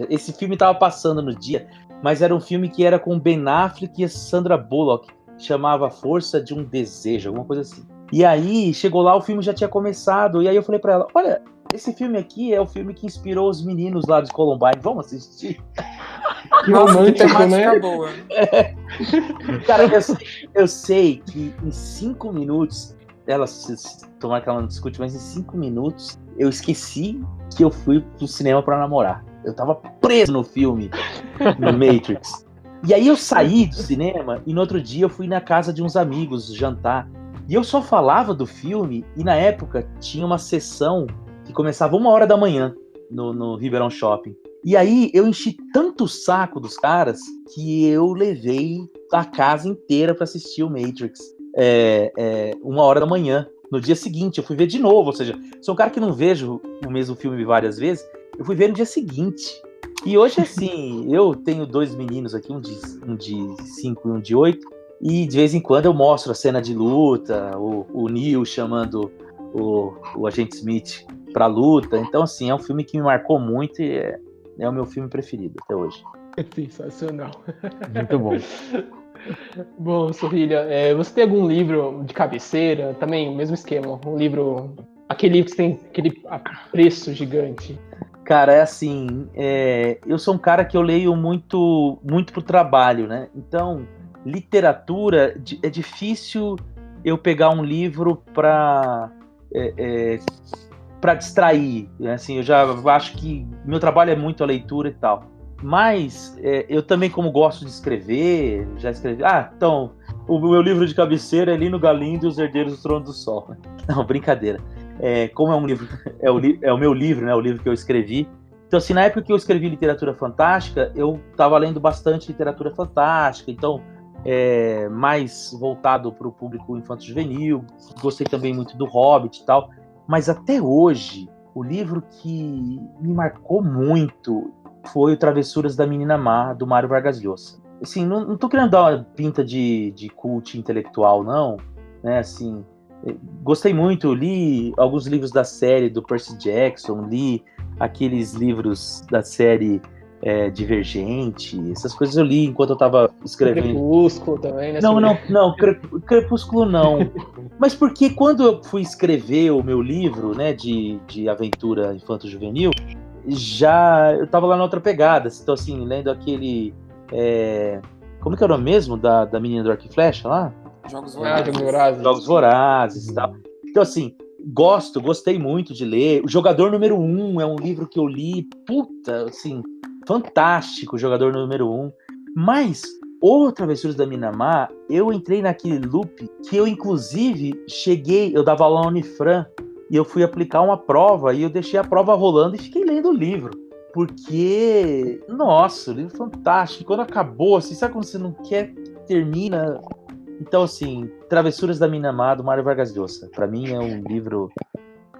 Esse filme tava passando no dia, mas era um filme que era com Ben Affleck e a Sandra Bullock, chamava Força de um Desejo, alguma coisa assim. E aí, chegou lá, o filme já tinha começado, e aí eu falei pra ela, olha, esse filme aqui é o filme que inspirou os meninos lá de Columbine, vamos assistir? Que romântico, né? Boa. Cara, eu sei que em 5 minutos, tomara que ela não discute, mas em 5 minutos eu esqueci que eu fui pro cinema pra namorar. Eu tava preso no filme, no Matrix. E aí eu saí do cinema e no outro dia eu fui na casa de uns amigos jantar. E eu só falava do filme e na época tinha uma sessão que começava 1h da manhã no Ribeirão Shopping. E aí eu enchi tanto o saco dos caras que eu levei a casa inteira pra assistir o Matrix. 1h da manhã. No dia seguinte, eu fui ver de novo. Ou seja, sou um cara que não vejo o mesmo filme várias vezes. Eu fui ver no dia seguinte. E hoje, assim, eu tenho 2 meninos aqui, um de 5 e um de 8. E de vez em quando eu mostro a cena de luta, o Neo chamando o Agente Smith pra luta. Então, assim, é um filme que me marcou muito e é o meu filme preferido até hoje. Sensacional. Muito bom. Bom, Sorrilha, você tem algum livro de cabeceira? Também, mesmo esquema. Um livro... Aquele livro que tem aquele apreço gigante. Cara, é assim... eu sou um cara que eu leio muito, muito pro trabalho, né? Então, literatura... É difícil eu pegar um livro pra distrair. Assim, eu já acho que meu trabalho é muito a leitura e tal. Mas eu também, como gosto de escrever, já escrevi... então, o meu livro de cabeceira é Lino Galindo e os Herdeiros do Trono do Sol. Não, brincadeira. Como é um livro... É o meu livro, né? O livro que eu escrevi. Então, assim, na época que eu escrevi literatura fantástica, eu estava lendo bastante literatura fantástica. Então, mais voltado para o público infanto-juvenil. Gostei também muito do Hobbit e tal. Mas até hoje, o livro que me marcou muito... foi o Travessuras da Menina Má, do Mário Vargas Llosa. Assim, não tô querendo dar uma pinta de cult intelectual, não, né, assim, gostei muito, li alguns livros da série do Percy Jackson, li aqueles livros da série Divergente, essas coisas eu li enquanto eu tava escrevendo. Crepúsculo também, né? Não, Crepúsculo não. Mas porque quando eu fui escrever o meu livro, né, de aventura infanto-juvenil, eu tava lá na outra pegada. Então, assim, lendo aquele... como que é o nome mesmo da menina do Arco e Flecha lá? Jogos Vorazes. Jogos Vorazes e tal. Então, assim, gostei muito de ler. O Jogador Número 1 é um livro que eu li, assim, fantástico, o Jogador Número 1. Mas, o Travessuras da Minamá, eu entrei naquele loop que eu, inclusive, eu dava aula na Unifran, e eu fui aplicar uma prova, e eu deixei a prova rolando e fiquei lendo o livro. Porque, nossa, o livro é fantástico. Quando acabou, assim, sabe quando você não quer que termina? Então, assim, Travessuras da Minamá, do Mário Vargas Llosa. Pra mim é um livro...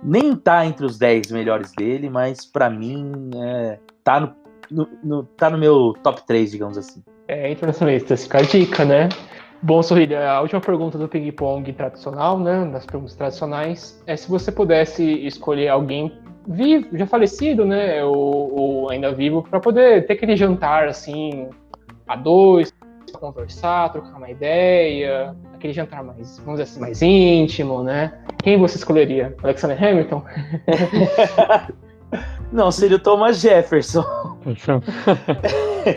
Nem tá entre os 10 melhores dele, mas pra mim tá no meu top 3, digamos assim. Internacionalista, fica a dica, né? Bom, Sorrilha, a última pergunta do ping-pong tradicional, né? Das perguntas tradicionais, é se você pudesse escolher alguém vivo, já falecido, né? Ou ainda vivo, para poder ter aquele jantar, assim, a dois, conversar, trocar uma ideia, aquele jantar mais, vamos dizer assim, mais íntimo, né? Quem você escolheria? Alexander Hamilton? Não, seria o Thomas Jefferson.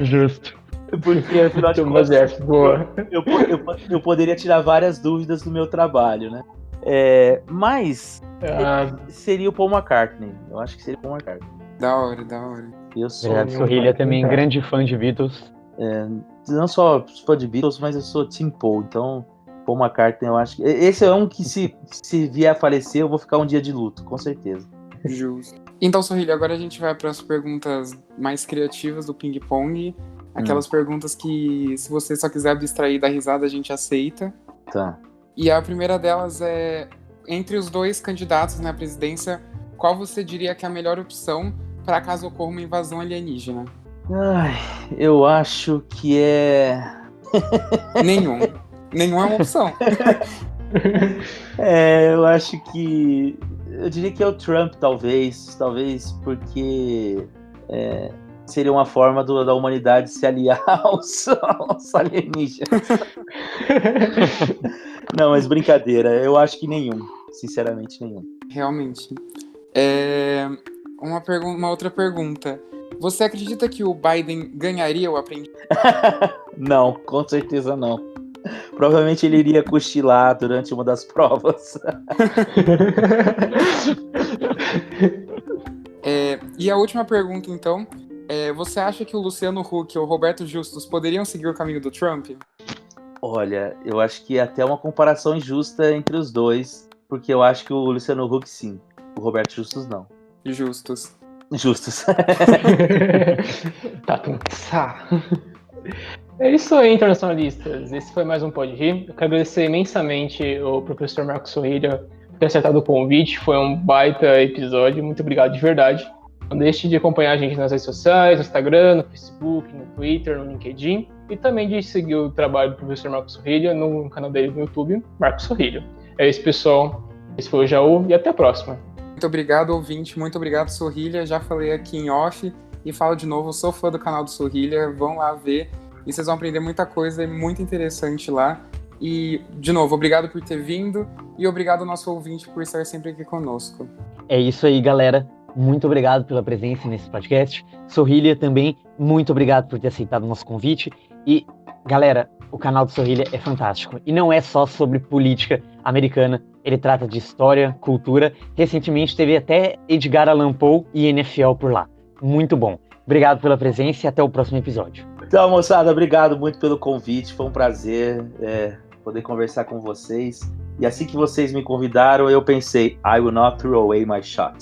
Justo. Porque, afinal de Thomas contas, Jefferson, boa. eu poderia tirar várias dúvidas do meu trabalho, né? Mas seria o Paul McCartney. Eu acho que seria o Paul McCartney. Da hora. Eu sou Obrigado, Sorrilha, também grande fã de Beatles. Não só fã de Beatles, mas eu sou Tim Paul. Então, Paul McCartney, eu acho que... Esse é um que, se vier a falecer, eu vou ficar um dia de luto, com certeza. Justo. Então, Sorrilha, agora a gente vai para as perguntas mais criativas do ping-pong. Aquelas perguntas que, se você só quiser abstrair da risada, a gente aceita. Tá. E a primeira delas é, entre os dois candidatos na presidência, qual você diria que é a melhor opção para caso ocorra uma invasão alienígena? Ai, eu acho que Nenhum. Nenhum é uma opção. Eu acho que... Eu diria que é o Trump, talvez. Talvez porque seria uma forma da humanidade se aliar aos alienígenas. Não, mas brincadeira. Eu acho que nenhum. Sinceramente, nenhum. Realmente. Uma outra pergunta. Você acredita que o Biden ganharia o aprendiz? Não, com certeza não. Provavelmente ele iria cochilar durante uma das provas. E a última pergunta, então. Você acha que o Luciano Huck ou o Roberto Justus poderiam seguir o caminho do Trump? Olha, eu acho que é até uma comparação injusta entre os dois, porque eu acho que o Luciano Huck sim, o Roberto Justus não. Justus. Tá pensar. É isso aí, internacionalistas. Esse foi mais um Pode Rir. Eu quero agradecer imensamente ao professor Marcos Sorrilha por ter acertado o convite. Foi um baita episódio. Muito obrigado de verdade. Não deixe de acompanhar a gente nas redes sociais, no Instagram, no Facebook, no Twitter, no LinkedIn. E também de seguir o trabalho do professor Marcos Sorrilha no canal dele no YouTube, Marcos Sorrilha. É isso, pessoal. Esse foi o Jaú e até a próxima. Muito obrigado, ouvinte. Muito obrigado, Sorrilha. Já falei aqui em off e falo de novo. Eu sou fã do canal do Sorrilha. Vão lá ver. E vocês vão aprender muita coisa muito interessante lá. E, de novo, obrigado por ter vindo e obrigado ao nosso ouvinte por estar sempre aqui conosco. É isso aí, galera. Muito obrigado pela presença nesse podcast. Sorrilha também, muito obrigado por ter aceitado o nosso convite. E, galera, o canal do Sorrilha é fantástico. E não é só sobre política americana. Ele trata de história, cultura. Recentemente teve até Edgar Allan Poe e NFL por lá. Muito bom. Obrigado pela presença e até o próximo episódio. Então, moçada, obrigado muito pelo convite. Foi um prazer poder conversar com vocês. E assim que vocês me convidaram, eu pensei, I will not throw away my shot.